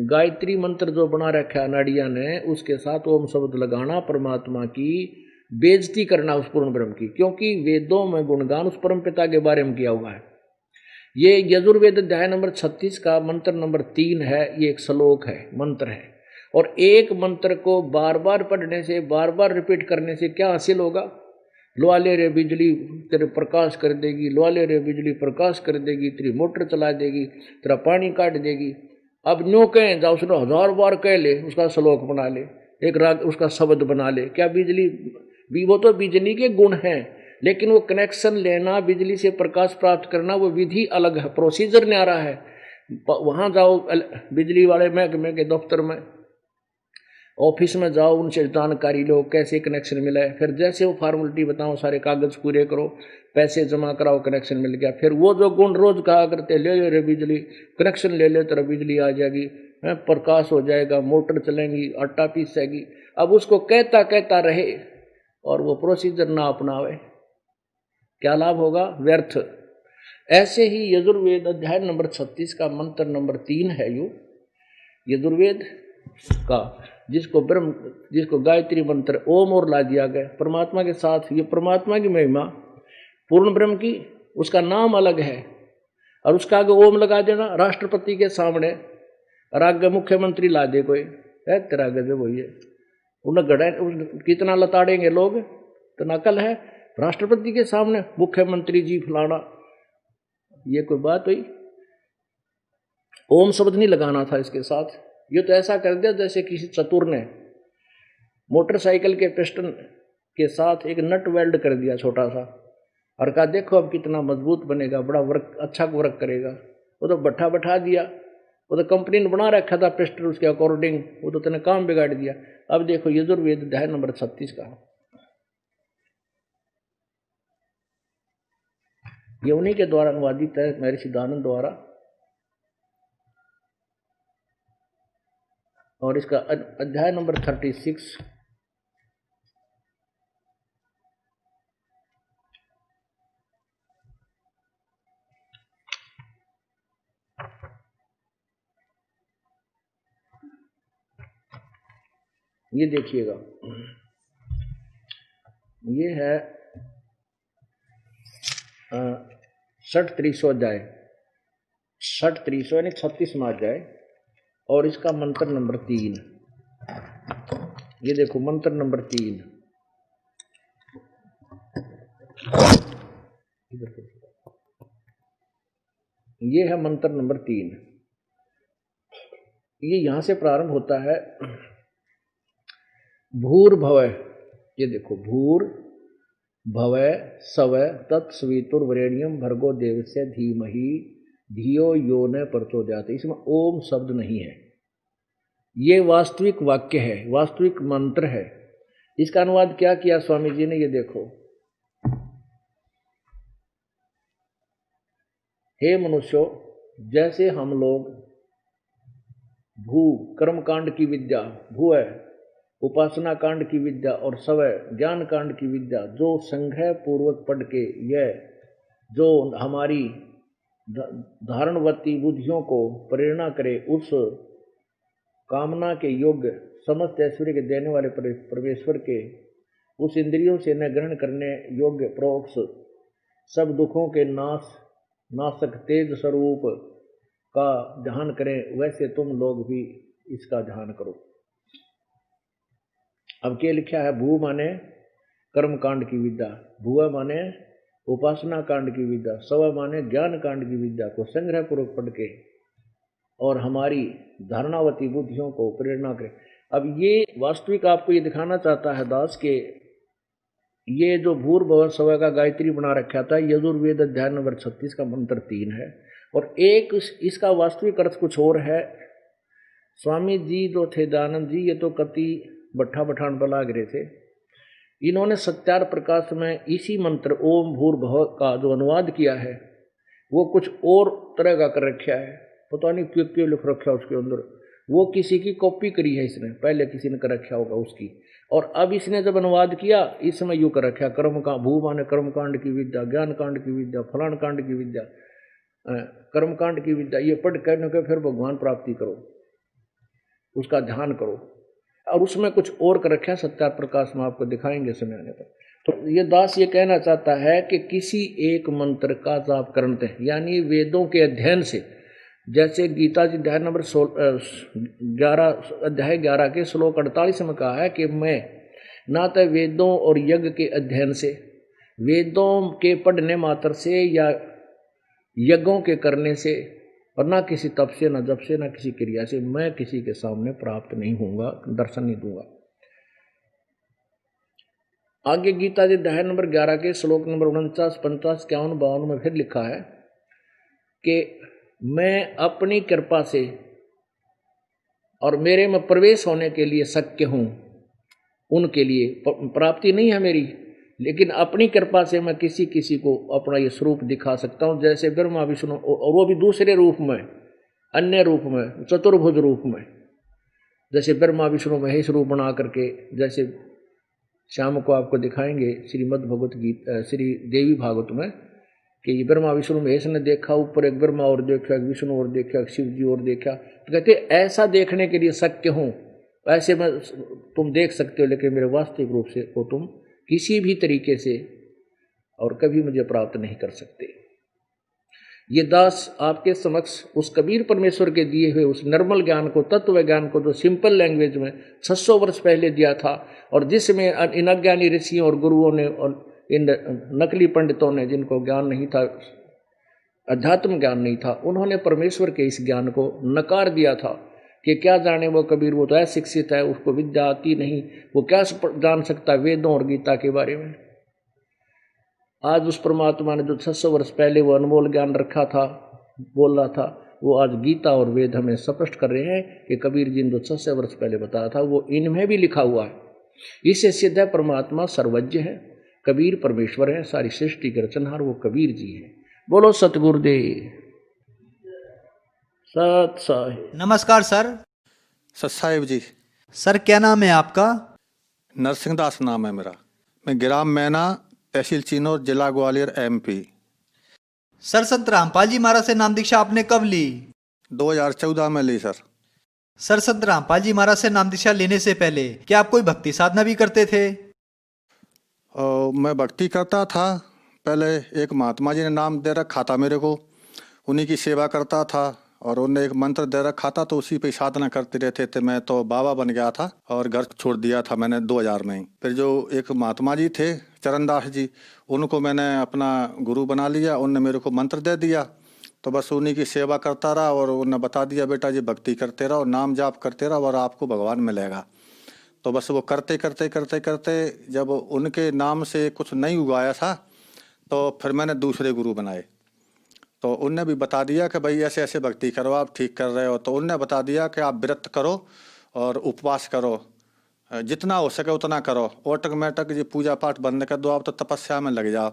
गायत्री मंत्र जो बना रखा है नाड़िया ने, उसके साथ ओम शब्द लगाना परमात्मा की बेइज्जती करना उस पूर्ण ब्रह्म की, क्योंकि वेदों में गुणगान उस परम पिता के बारे में किया हुआ है। ये यजुर्वेद अध्याय नंबर 36 का मंत्र नंबर 3 है। ये एक श्लोक है, मंत्र है, और एक मंत्र को बार बार पढ़ने से, बार बार रिपीट करने से क्या हासिल होगा? लोहाले रे बिजली तेरे प्रकाश कर देगी, लोहाले रे बिजली प्रकाश कर देगी, तेरी मोटर चला देगी, तेरा पानी काट देगी। अब न्यू कहें जा, उसने 1000 बार कह ले, उसका श्लोक बना ले, एक राग उसका शब्द बना ले, क्या बिजली भी? वो तो बिजली के गुण हैं, लेकिन वो कनेक्शन लेना, बिजली से प्रकाश प्राप्त करना, वो विधि अलग है, प्रोसीजर न्यारा है। वहाँ जाओ बिजली वाले महकमे के दफ्तर में, ऑफिस में जाओ, उनसे जानकारी लो कैसे कनेक्शन मिला है, फिर जैसे वो फॉर्मेलिटी बताओ, सारे कागज पूरे करो, पैसे जमा कराओ, कनेक्शन मिल गया। फिर वो जो गुण रोज कहा करते, ले ले रे बिजली, कनेक्शन ले ले तेरा बिजली आ जाएगी, प्रकाश हो जाएगा, मोटर चलेंगी, आटा पीसेगी। अब उसको कहता कहता रहे और वो प्रोसीजर ना अपनावे, क्या लाभ होगा? व्यर्थ। ऐसे ही यजुर्वेद अध्याय नंबर 36 का मंत्र नंबर 3 है यू यजुर्वेद का, जिसको गायत्री मंत्र ओम और ला दिया गया परमात्मा के साथ। ये परमात्मा की महिमा पूर्ण ब्रह्म की, उसका नाम अलग है, और उसका आगे ओम लगा देना राष्ट्रपति के सामने, और आगे मुख्यमंत्री ला दे कोई, है तेरा गजब वही है। उन्हें गड़ा कितना लताड़ेंगे लोग, तो नकल है। राष्ट्रपति के सामने मुख्यमंत्री जी फलाना, ये कोई बात हुई? ओम शब्द नहीं लगाना था इसके साथ। ये तो ऐसा कर दिया जैसे किसी चतुर ने मोटरसाइकिल के पिस्टन के साथ एक नट वेल्ड कर दिया छोटा सा, और कहा देखो अब कितना मजबूत बनेगा, बड़ा वर्क, अच्छा वर्क करेगा। वो तो भट्ठा बैठा दिया, वो तो कंपनी ने बना रखा था पिस्टन उसके अकॉर्डिंग, वो तो तेने काम बिगाड़ दिया। अब देखो यजुर्वेद अध्याय नंबर 36 का, ये उन्हीं के द्वारा अनुवादित है, महर्षि दानंद द्वारा, और इसका अध्याय नंबर 36 ये देखिएगा, ये है 6300 अध्याय, 6300 यानी 36वां अध्याय, और इसका मंत्र नंबर 3। ये देखो मंत्र नंबर 3, ये है मंत्र नंबर 3। ये यहां से प्रारंभ होता है, भूर्भुवः, ये देखो भूर्भुवः स्वः तत्सवितुर्वरेण्यं भर्गो देवस्य धीमहि धियो यो न प्रचोदयात्। इसमें ओम शब्द नहीं है, ये वास्तविक वाक्य है, वास्तविक मंत्र है। इसका अनुवाद क्या किया स्वामी जी ने, ये देखो, हे मनुष्यों, जैसे हम लोग भू कर्म कांड की विद्या, भू है उपासना कांड की विद्या, और स्वय ज्ञान कांड की विद्या जो संग्रह पूर्वक पढ़ के, यह जो हमारी धारणवती बुद्धियों को प्रेरणा करे, उस कामना के योग्य समस्त ऐश्वर्य के देने वाले परमेश्वर के उस इंद्रियों से न ग्रहण करने योग्य प्रोक्ष सब दुखों के नाशक तेज स्वरूप का ध्यान करें, वैसे तुम लोग भी इसका ध्यान करो। अब क्या लिखा है? भू माने कर्म कांड की विद्या, भुआ माने उपासना कांड की विद्या, स्व माने ज्ञान कांड की विद्या को संग्रह पूर्वक पढ़ के और हमारी धारणावती बुद्धियों को प्रेरणा करें। अब ये वास्तविक आपको ये दिखाना चाहता है दास के ये जो भूर्भुवः स्वः का गायत्री बना रखा था, यजुर्वेद अध्याय नंबर 36 का मंत्र 3 है, और एक इसका वास्तविक अर्थ कुछ और है। स्वामी जी जो थे दयानंद जी, ये तो कति भट्ठा पठान बला गिरे थे, इन्होंने सत्यार प्रकाश में इसी मंत्र ओम भूर्भुवः का जो अनुवाद किया है वो कुछ और तरह का कर रखा है, पता नहीं क्यों क्यों लिख रखा है उसके अंदर। वो किसी की कॉपी करी है इसने, पहले किसी ने कर रखा होगा उसकी, और अब इसने जब अनुवाद किया इस समय यूँ कर रखा है, कर्म का भू माने कर्म कांड की विद्या, ज्ञान कांड की विद्या, फलान कांड की विद्या, कर्म कांड की विद्या, ये पढ़ करने के फिर भगवान प्राप्ति करो, उसका ध्यान करो, और उसमें कुछ और कर रखा है। सत्यार प्रकाश में आपको दिखाएंगे समय आने पर। तो ये दास ये कहना चाहता है कि किसी एक मंत्र का जाप करते हैं, यानी वेदों के अध्ययन से, जैसे गीता जी अध्याय नंबर 11 के श्लोक 48 में कहा है कि मैं ना तो वेदों और यज्ञ के अध्ययन से, वेदों के पढ़ने मात्र से या यज्ञों के करने से, और ना किसी तप से, ना जप से, ना किसी क्रिया से मैं किसी के सामने प्राप्त नहीं होऊंगा, दर्शन नहीं दूंगा। आगे गीता जी अध्याय नंबर 11 के श्लोक नंबर 49, 50, 51, 52 में फिर लिखा है कि मैं अपनी कृपा से और मेरे में प्रवेश होने के लिए शक्य हूँ, उनके लिए प्राप्ति नहीं है मेरी, लेकिन अपनी कृपा से मैं किसी किसी को अपना ये स्वरूप दिखा सकता हूँ, जैसे ब्रह्मा विष्णु, और वो भी दूसरे रूप में, अन्य रूप में, चतुर्भुज रूप में, जैसे ब्रह्मा विष्णु महेश रूप बना करके, जैसे शाम को आपको दिखाएंगे श्रीमद् भगवत गीता श्री देवी भागवत में कि ये ब्रह्मा विष्णु महेश ने देखा, ऊपर एक ब्रह्मा और देखा, एक विष्णु और देखा, एक शिव जी और देखा, तो कहते ऐसा देखने के लिए शक्य हूँ, ऐसे में तुम देख सकते हो, लेकिन मेरे वास्तविक रूप से वो तुम किसी भी तरीके से और कभी मुझे प्राप्त नहीं कर सकते। ये दास आपके समक्ष उस कबीर परमेश्वर के दिए हुए उस निर्मल ज्ञान को, तत्व ज्ञान को, जो सिंपल लैंग्वेज में 600 वर्ष पहले दिया था, और जिसमें इन अज्ञानी ऋषियों और गुरुओं ने और इन नकली पंडितों ने, जिनको ज्ञान नहीं था, अध्यात्म ज्ञान नहीं था, उन्होंने परमेश्वर के इस ज्ञान को नकार दिया था कि क्या जाने वो कबीर, वो तो अशिक्षित है, उसको विद्या आती नहीं, वो क्या जान सकता वेदों और गीता के बारे में। आज उस परमात्मा ने जो 600 वर्ष पहले वो अनमोल ज्ञान रखा था, बोल रहा था, वो आज गीता और वेद हमें स्पष्ट कर रहे हैं कि कबीर जी ने जो 600 वर्ष पहले बताया था वो इनमें भी लिखा हुआ है। इससे सिद्ध है परमात्मा सर्वज्ञ है, कबीर परमेश्वर है, सारी सृष्टि के रचनहार वो कबीर जी है। बोलो सतगुरुदेव सत साहिब। नमस्कार सर। सत साहिब जी। सर क्या नाम है आपका? नरसिंह दास नाम है मेरा। मैं ग्राम मैना, तहसील चिनौर, जिला ग्वालियर, MP। सर संत रामपाल जी महाराज से नाम दीक्षा आपने कब ली? 2014 में ली सर। सर संत रामपाल जी महाराज से नाम दीक्षा लेने से पहले क्या आप कोई भक्ति साधना भी करते थे? मैं भक्ति करता था। पहले एक महात्मा जी ने नाम दे रखा था मेरे को, उन्हीं की सेवा करता था, और उन्हें एक मंत्र दे रखा था, तो उसी पे साधना करते रहते थे। मैं तो बाबा बन गया था और घर छोड़ दिया था मैंने 2000 में ही। फिर जो एक महात्मा जी थे चरणदास जी, उनको मैंने अपना गुरु बना लिया। उनने मेरे को मंत्र दे दिया, तो बस उन्हीं की सेवा करता रहा, और उन्होंने बता दिया बेटा जी भक्ति करते रहो, नाम जाप करते रहो और आपको भगवान मिलेगा। तो बस वो करते करते करते करते जब उनके नाम से कुछ नहीं उगाया था, तो फिर मैंने दूसरे गुरु बनाए। तो उनने भी बता दिया कि भाई ऐसे ऐसे भक्ति करो, आप ठीक कर रहे हो। तो उनने बता दिया कि आप व्रत करो और उपवास करो, जितना हो सके उतना करो, ऑटोमेटिक ये पूजा पाठ बंद कर दो, आप तो तपस्या में लग जाओ।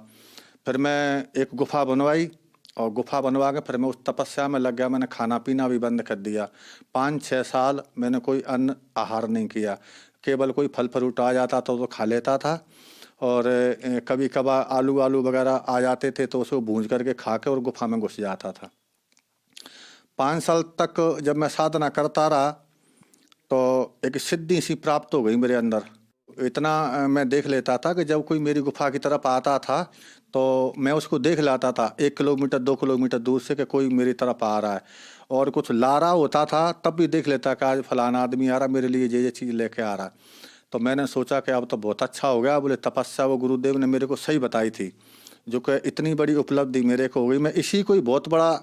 फिर मैं एक गुफा बनवाई, और गुफा बनवा के फिर मैं उस तपस्या में लग गया। मैंने खाना पीना भी बंद कर दिया। 5-6 साल मैंने कोई अन्न आहार नहीं किया, केवल कोई फल फ्रूट आ जाता तो खा लेता था, और कभी कभार आलू वगैरह आ जाते थे तो उसको भूंज करके खा के और गुफा में घुस जाता था। 5 साल तक जब मैं साधना करता रहा तो एक सिद्धि सी प्राप्त हो गई मेरे अंदर। इतना मैं देख लेता था कि जब कोई मेरी गुफा की तरफ आता था तो मैं उसको देख लाता था 1 किलोमीटर 2 किलोमीटर दूर से कि कोई मेरी तरफ आ रहा है, और कुछ ला रहा होता था तब भी देख लेता कि आज फलाना आदमी आ रहा, मेरे लिए ये चीज़ लेके आ रहा। तो मैंने सोचा कि अब तो बहुत अच्छा हो गया। बोले तपस्या वो गुरुदेव ने मेरे को सही बताई थी, जो कि इतनी बड़ी उपलब्धि मेरे को हो गई। मैं इसी को ही बहुत बड़ा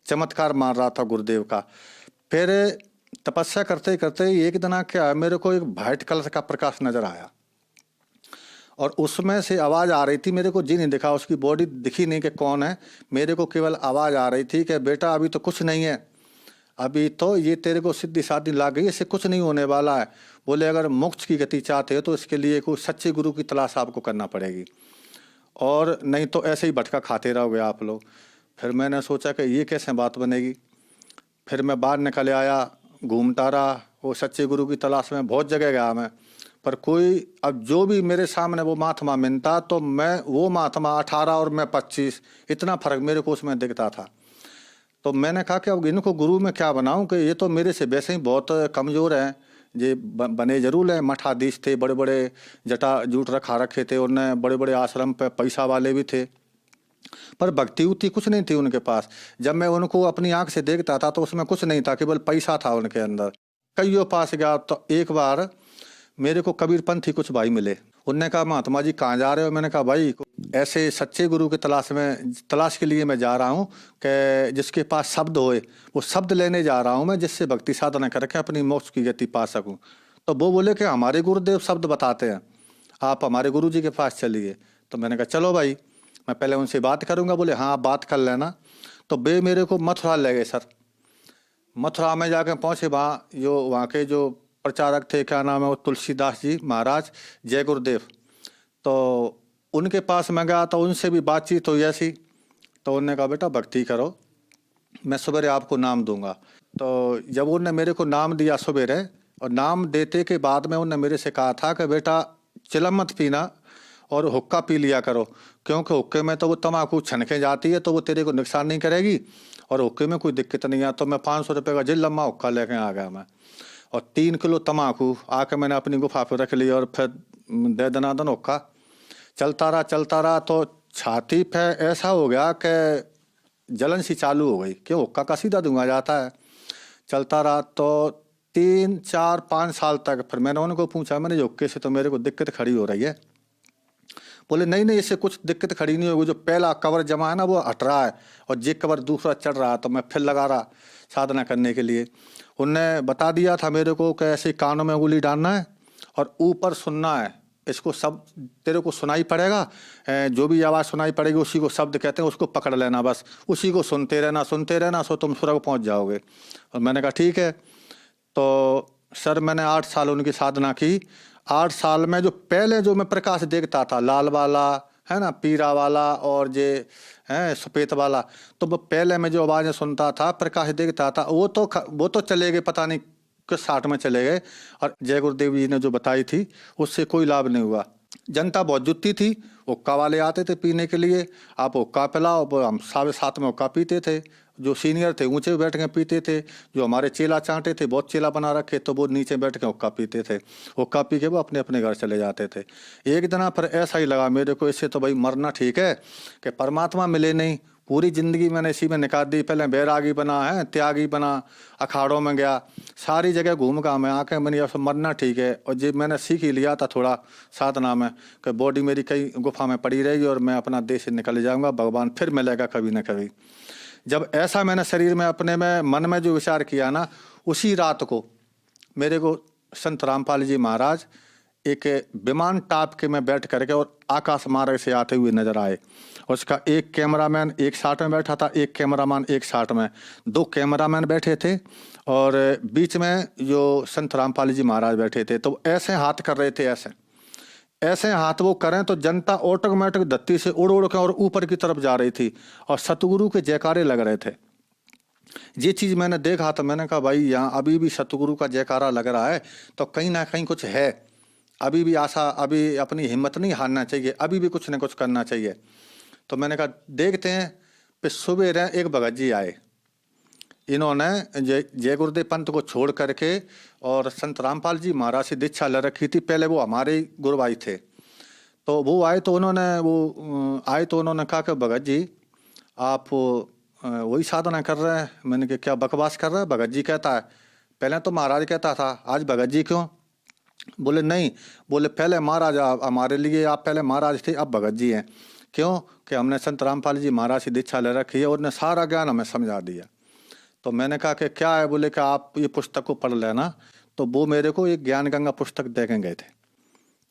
चमत्कार मान रहा था गुरुदेव का। फिर तपस्या करते करते एक दिन क्या मेरे को एक वाइट कलर का प्रकाश नजर आया, और उसमें से आवाज़ आ रही थी, मेरे को जी नहीं दिखा, उसकी बॉडी दिखी नहीं कि कौन है, मेरे को केवल आवाज़ आ रही थी कि बेटा अभी तो कुछ नहीं है, अभी तो ये तेरे को सीधी साधी लाग गई, इससे कुछ नहीं होने वाला है। बोले अगर मोक्ष की गति चाहते हो तो इसके लिए कोई सच्चे गुरु की तलाश आपको करना पड़ेगी, और नहीं तो ऐसे ही भटका खाते रहोगे आप लोग। फिर मैंने सोचा कि ये कैसे बात बनेगी। फिर मैं बाहर निकल आया, घूमता रहा, वो सच्चे गुरु की तलाश में बहुत जगह गया मैं, पर कोई, अब जो भी मेरे सामने वो महात्मा मिलता तो मैं वो महात्मा 18 और मैं 25, इतना फर्क मेरे को उसमें दिखता था। तो मैंने कहा कि अब इनको गुरु में क्या बनाऊं कि ये तो मेरे से वैसे ही बहुत कमज़ोर हैं। ये बने जरूर हैं, मठाधीश थे, बड़े बड़े जटा जूट रखा रखे थे, उन्हें बड़े बड़े आश्रम पे पैसा वाले भी थे, पर भक्ति उतनी कुछ नहीं थी उनके पास। जब मैं उनको अपनी आंख से देखता था तो उसमें कुछ नहीं था, केवल पैसा था उनके अंदर। कईयों पास गया तो एक बार मेरे को कबीरपंथी कुछ भाई मिले, उनने कहा महात्मा जी कहाँ जा रहे हो? मैंने कहा भाई ऐसे सच्चे गुरु की तलाश के लिए मैं जा रहा हूँ कि जिसके पास शब्द होए, वो शब्द लेने जा रहा हूँ मैं, जिससे भक्ति साधना करके अपनी मोक्ष की गति पा सकूँ। तो वो बोले कि हमारे गुरुदेव शब्द बताते हैं, आप हमारे गुरु जी के पास चलिए। तो मैंने कहा चलो भाई, मैं पहले उनसे बात करूँगा। बोले हाँ आप बात कर लेना। तो वे मेरे को मथुरा ले गए सर। मथुरा में जाकर पहुँचे, वहाँ के जो प्रचारक थे, क्या नाम है वो, तुलसीदास जी महाराज, जय गुरुदेव। तो उनके पास मैं गया तो उनसे भी बातचीत हुई ऐसी। तो उन्होंने कहा बेटा भक्ति करो, मैं सवेरे आपको नाम दूंगा। तो जब उन्होंने मेरे को नाम दिया सवेरे, और नाम देते के बाद में उन्होंने मेरे से कहा था कि बेटा चिलम मत पीना और हुक्का पी लिया करो, क्योंकि हुक्के में तो वो तम्बाकू छनके जाती है तो वो तेरे को नुकसान नहीं करेगी, और हुक्के में कोई दिक्कत नहीं है। तो मैं 500 रुपये का जिल लम्बा हुक्का लेके आ गया मैं, और 3 किलो तम्बाकू आके मैंने अपनी गुफा पर रख लिया, और फिर दे दनादन हुक्का चलता रहा। तो छाती पे ऐसा हो गया कि जलन सी चालू हो गई, क्यों हुक्का का सीधा धुआं जाता है। चलता रहा तो 3, 4, 5 साल तक। फिर मैंने उनको पूछा, मैंने जो हुक्के से तो मेरे को दिक्कत खड़ी हो रही है। बोले नहीं इससे कुछ दिक्कत खड़ी नहीं होगी, जो पहला कवर जमा है ना वो हट रहा है, और जे कवर दूसरा चढ़ रहा है। तो मैं फिर लगा रहा साधना करने के लिए। उनने बता दिया था मेरे को कि ऐसे कानों में उंगली डालना है और ऊपर सुनना है, इसको सब तेरे को सुनाई पड़ेगा, जो भी आवाज़ सुनाई पड़ेगी उसी को शब्द कहते हैं, उसको पकड़ लेना, बस उसी को सुनते रहना, सो तुम स्वर्ग पहुंच जाओगे। और मैंने कहा ठीक है। तो सर मैंने 8 साल उनकी साधना की। 8 साल में जो पहले जो मैं प्रकाश देखता था, लाल वाला है ना, पीरा वाला और जे है सफ़ेद वाला, तो वो पहले मैं जो आवाज़ें सुनता था, प्रकाश देखता था, वो तो चले गए, पता नहीं किस 60 में चले गए। और जय गुरुदेव जी ने जो बताई थी उससे कोई लाभ नहीं हुआ। जनता बहुत जुटती थी, हुक्का वाले आते थे पीने के लिए, आप हुक्का पिलाओ, हम 7:30 में हुक्का पीते थे। जो सीनियर थे ऊंचे बैठ के पीते थे, जो हमारे चेला चांटे थे, बहुत चेला बना रखे, तो वो नीचे बैठ के हुक्का पीते थे। हुक्का पी के वो अपने अपने घर चले जाते थे। एक दिन पर ऐसा ही लगा मेरे को, इससे तो भाई मरना ठीक है, कि परमात्मा मिले नहीं। पूरी जिंदगी मैंने इसी में निकाल दी। पहले बैरागी बना है, त्यागी बना, अखाड़ों में गया, सारी जगह घूम का मैं आके मैंने ये मरना ठीक है। और जब मैंने सीख ही लिया था थोड़ा साधना में कि बॉडी मेरी कई गुफा में पड़ी रहेगी और मैं अपना देश से निकल जाऊंगा, भगवान फिर मिलेगा कभी ना कभी। जब ऐसा मैंने शरीर में अपने में मन में जो विचार किया ना, उसी रात को मेरे को संत रामपाल जी महाराज एक विमान टाप के में बैठ करके और आकाश मार्ग से आते हुए नजर आए। उसका एक कैमरामैन एक साथ में बैठा था, एक कैमरामैन एक साथ में, 2 कैमरामैन बैठे थे, और बीच में जो संत रामपाल जी महाराज बैठे थे। तो ऐसे हाथ कर रहे थे, ऐसे हाथ वो करें तो जनता ऑटोमेटिक धरती से उड़ उड़ के और ऊपर की तरफ जा रही थी, और सतगुरु के जयकारे लग रहे थे। ये चीज़ मैंने देखा तो मैंने कहा भाई यहाँ अभी भी सतगुरु का जयकारा लग रहा है, तो कहीं ना कहीं कुछ है, अभी भी आशा, अभी अपनी हिम्मत नहीं हारना चाहिए, अभी भी कुछ न कुछ करना चाहिए। तो मैंने कहा देखते हैं। फिर सुबह एक भगत जी आए, इन्होंने जय गुरुदेव पंथ को छोड़ करके और संत रामपाल जी महाराज से दीक्षा ले रखी थी। पहले वो हमारे गुरु भाई थे, तो वो आए तो उन्होंने कहा कि भगत जी आप वही साधना कर रहे हैं। मैंने कहा क्या बकवास कर रहा है? भगत जी कहता है, पहले तो महाराज कहता था, आज भगत जी क्यों? बोले नहीं, बोले पहले महाराज हमारे लिए आप पहले महाराज थे, अब भगत जी हैं। क्यों? कि हमने संत रामपाल जी महाराज से दीक्षा ले रखी है और उन्हें सारा ज्ञान हमें समझा दिया। तो मैंने कहा कि क्या है? बोले कि आप ये पुस्तक को पढ़ लेना। तो वो मेरे को एक ज्ञान गंगा पुस्तक दे के गए थे।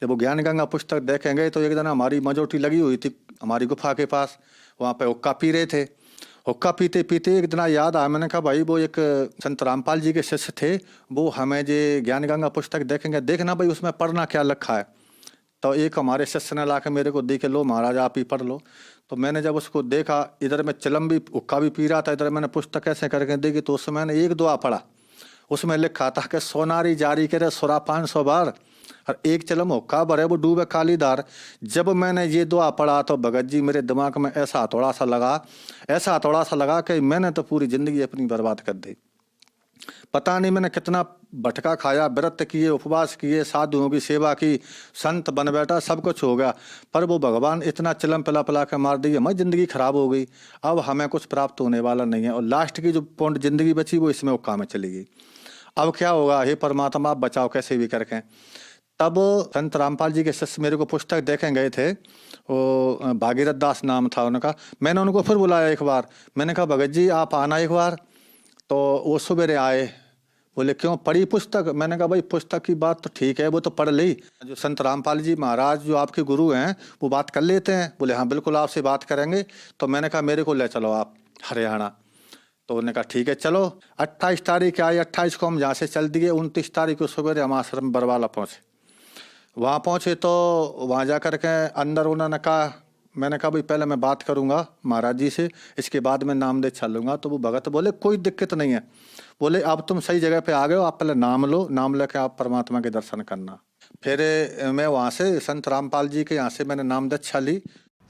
जब वो ज्ञान गंगा पुस्तक देखेंगे तो एक दिन हमारी मजोटी लगी हुई थी हमारी गुफा के पास, वहाँ पे हुक्का पी रहे थे। हुक्का पीते पीते एक दिन याद आया, मैंने कहा भाई वो एक संत रामपाल जी के शिष्य थे, वो हमें जो ज्ञान गंगा पुस्तक देखेंगे, देखना भाई उसमें पढ़ना क्या लिखा है। तो एक हमारे शिष्य ने लाके मेरे को देखे, लो महाराज आप ही पढ़ लो। तो मैंने जब उसको देखा, इधर मैं चिलम भी हुक्का भी पी रहा था, इधर मैंने पुस्तक ऐसे करके देखी, तो उसमें मैंने एक दुआ पढ़ा, उसमें लिखा था कि सोनारी जारी करे सुरा 500 बार और एक चिलम हुक्का भरे वो डूबे काली धार। जब मैंने ये दुआ पढ़ा तो भगत जी मेरे दिमाग में ऐसा हथौड़ा सा लगा कि मैंने तो पूरी जिंदगी अपनी बर्बाद कर दी। पता नहीं मैंने कितना भटका खाया, व्रत किए, उपवास किए, साधुओं की सेवा की, संत बन बैठा, सब कुछ हो गया, पर वो भगवान इतना चिलम पिला पिला के मार दी, हमारी जिंदगी खराब हो गई। अब हमें कुछ प्राप्त होने वाला नहीं है और लास्ट की जो पौंड जिंदगी बची वो इसमें हुक्का में चली गई। अब क्या होगा, हे परमात्मा आप बचाओ कैसे भी करके। तब संत रामपाल जी के शिष्य मेरे को पुस्तक देखें गए थे, वो भागीरथ दास नाम था उनका। मैंने उनको फिर बुलाया एक बार, मैंने कहा भगत जी आप आना एक बार। तो वो सवेरे आए, बोले क्यों पढ़ी पुस्तक? मैंने कहा भाई पुस्तक की बात तो ठीक है, वो तो पढ़ ली, जो संत रामपाल जी महाराज जो आपके गुरु हैं वो बात कर लेते हैं। बोले हाँ बिल्कुल आपसे बात करेंगे। तो मैंने कहा मेरे को ले चलो आप हरियाणा। तो उन्होंने कहा ठीक है चलो। 28 तारीख आई, 28 को हम यहाँ से चल दिए, 29 तारीख को सवेरे हम आश्रम बरवाला पहुँचे। वहाँ पहुँचे तो वहाँ जा कर के अंदर उन्होंने कहा, मैंने कहा भाई पहले मैं बात करूँगा महाराज जी से, इसके बाद मैं नाम दे चल लूँगा। तो वो भगत बोले कोई दिक्कत नहीं है, बोले अब तुम सही जगह पे आ गए हो, आप पहले नाम लो, नाम लेके आप परमात्मा के दर्शन करना। फिर मैं वहाँ से संत रामपाल जी के यहाँ से मैंने नाम दीक्षा ली।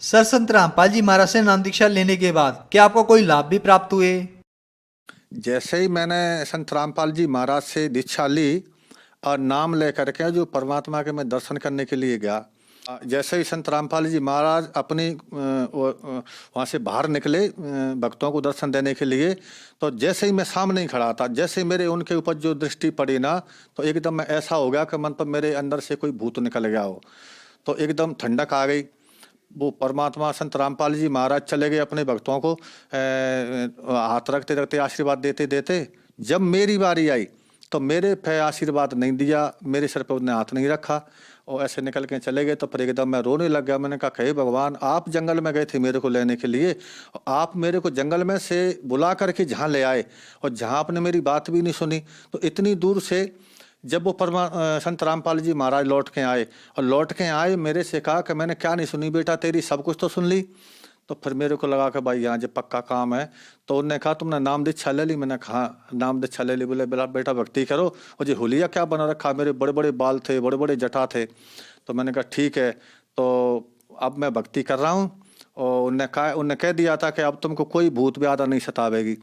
सर संत रामपाल जी महाराज से नाम दीक्षा लेने के बाद क्या आपको कोई लाभ भी प्राप्त हुए? जैसे ही मैंने संत रामपाल जी महाराज से दीक्षा ली और नाम लेकर के जो परमात्मा के मैं दर्शन करने के लिए गया, जैसे ही संत रामपाल जी महाराज अपनी वहाँ से बाहर निकले भक्तों को दर्शन देने के लिए, तो जैसे ही मैं सामने ही खड़ा था, जैसे मेरे उनके ऊपर जो दृष्टि पड़ी ना, तो एकदम मैं ऐसा हो गया कि मतलब मेरे अंदर से कोई भूत निकल गया हो। तो एकदम ठंडक आ गई। वो परमात्मा संत रामपाल जी महाराज चले गए अपने भक्तों को हाथ रखते रखते आशीर्वाद देते देते। जब मेरी बारी आई तो मेरे पे आशीर्वाद नहीं दिया, मेरे सर पे उन्होंने हाथ नहीं रखा और ऐसे निकल के चले गए। तो फिर एकदम मैं रोने लग गया। मैंने कहा कहे भगवान आप जंगल में गए थे मेरे को लेने के लिए, आप मेरे को जंगल में से बुला करके जहाँ ले आए और जहाँ आपने मेरी बात भी नहीं सुनी। तो इतनी दूर से जब वो संत रामपाल जी महाराज लौट के आए मेरे से कहा कि मैंने क्या नहीं सुनी बेटा तेरी, सब कुछ तो सुन ली। तो फिर मेरे को लगा कि भाई यहाँ जो पक्का काम है। तो उन्होंने कहा तुमने नाम दीक्षा ले ली? मैंने कहा नाम दीक्षा ले ली। बोले बेटा भक्ति करो। और जी हुलिया क्या बना रखा, मेरे बड़े बड़े बाल थे, बड़े बड़े जटा थे। तो मैंने कहा ठीक है, तो अब मैं भक्ति कर रहा हूँ। और उन्होंने कह दिया था कि अब तुमको कोई भूत व्याधा नहीं सतावेगी।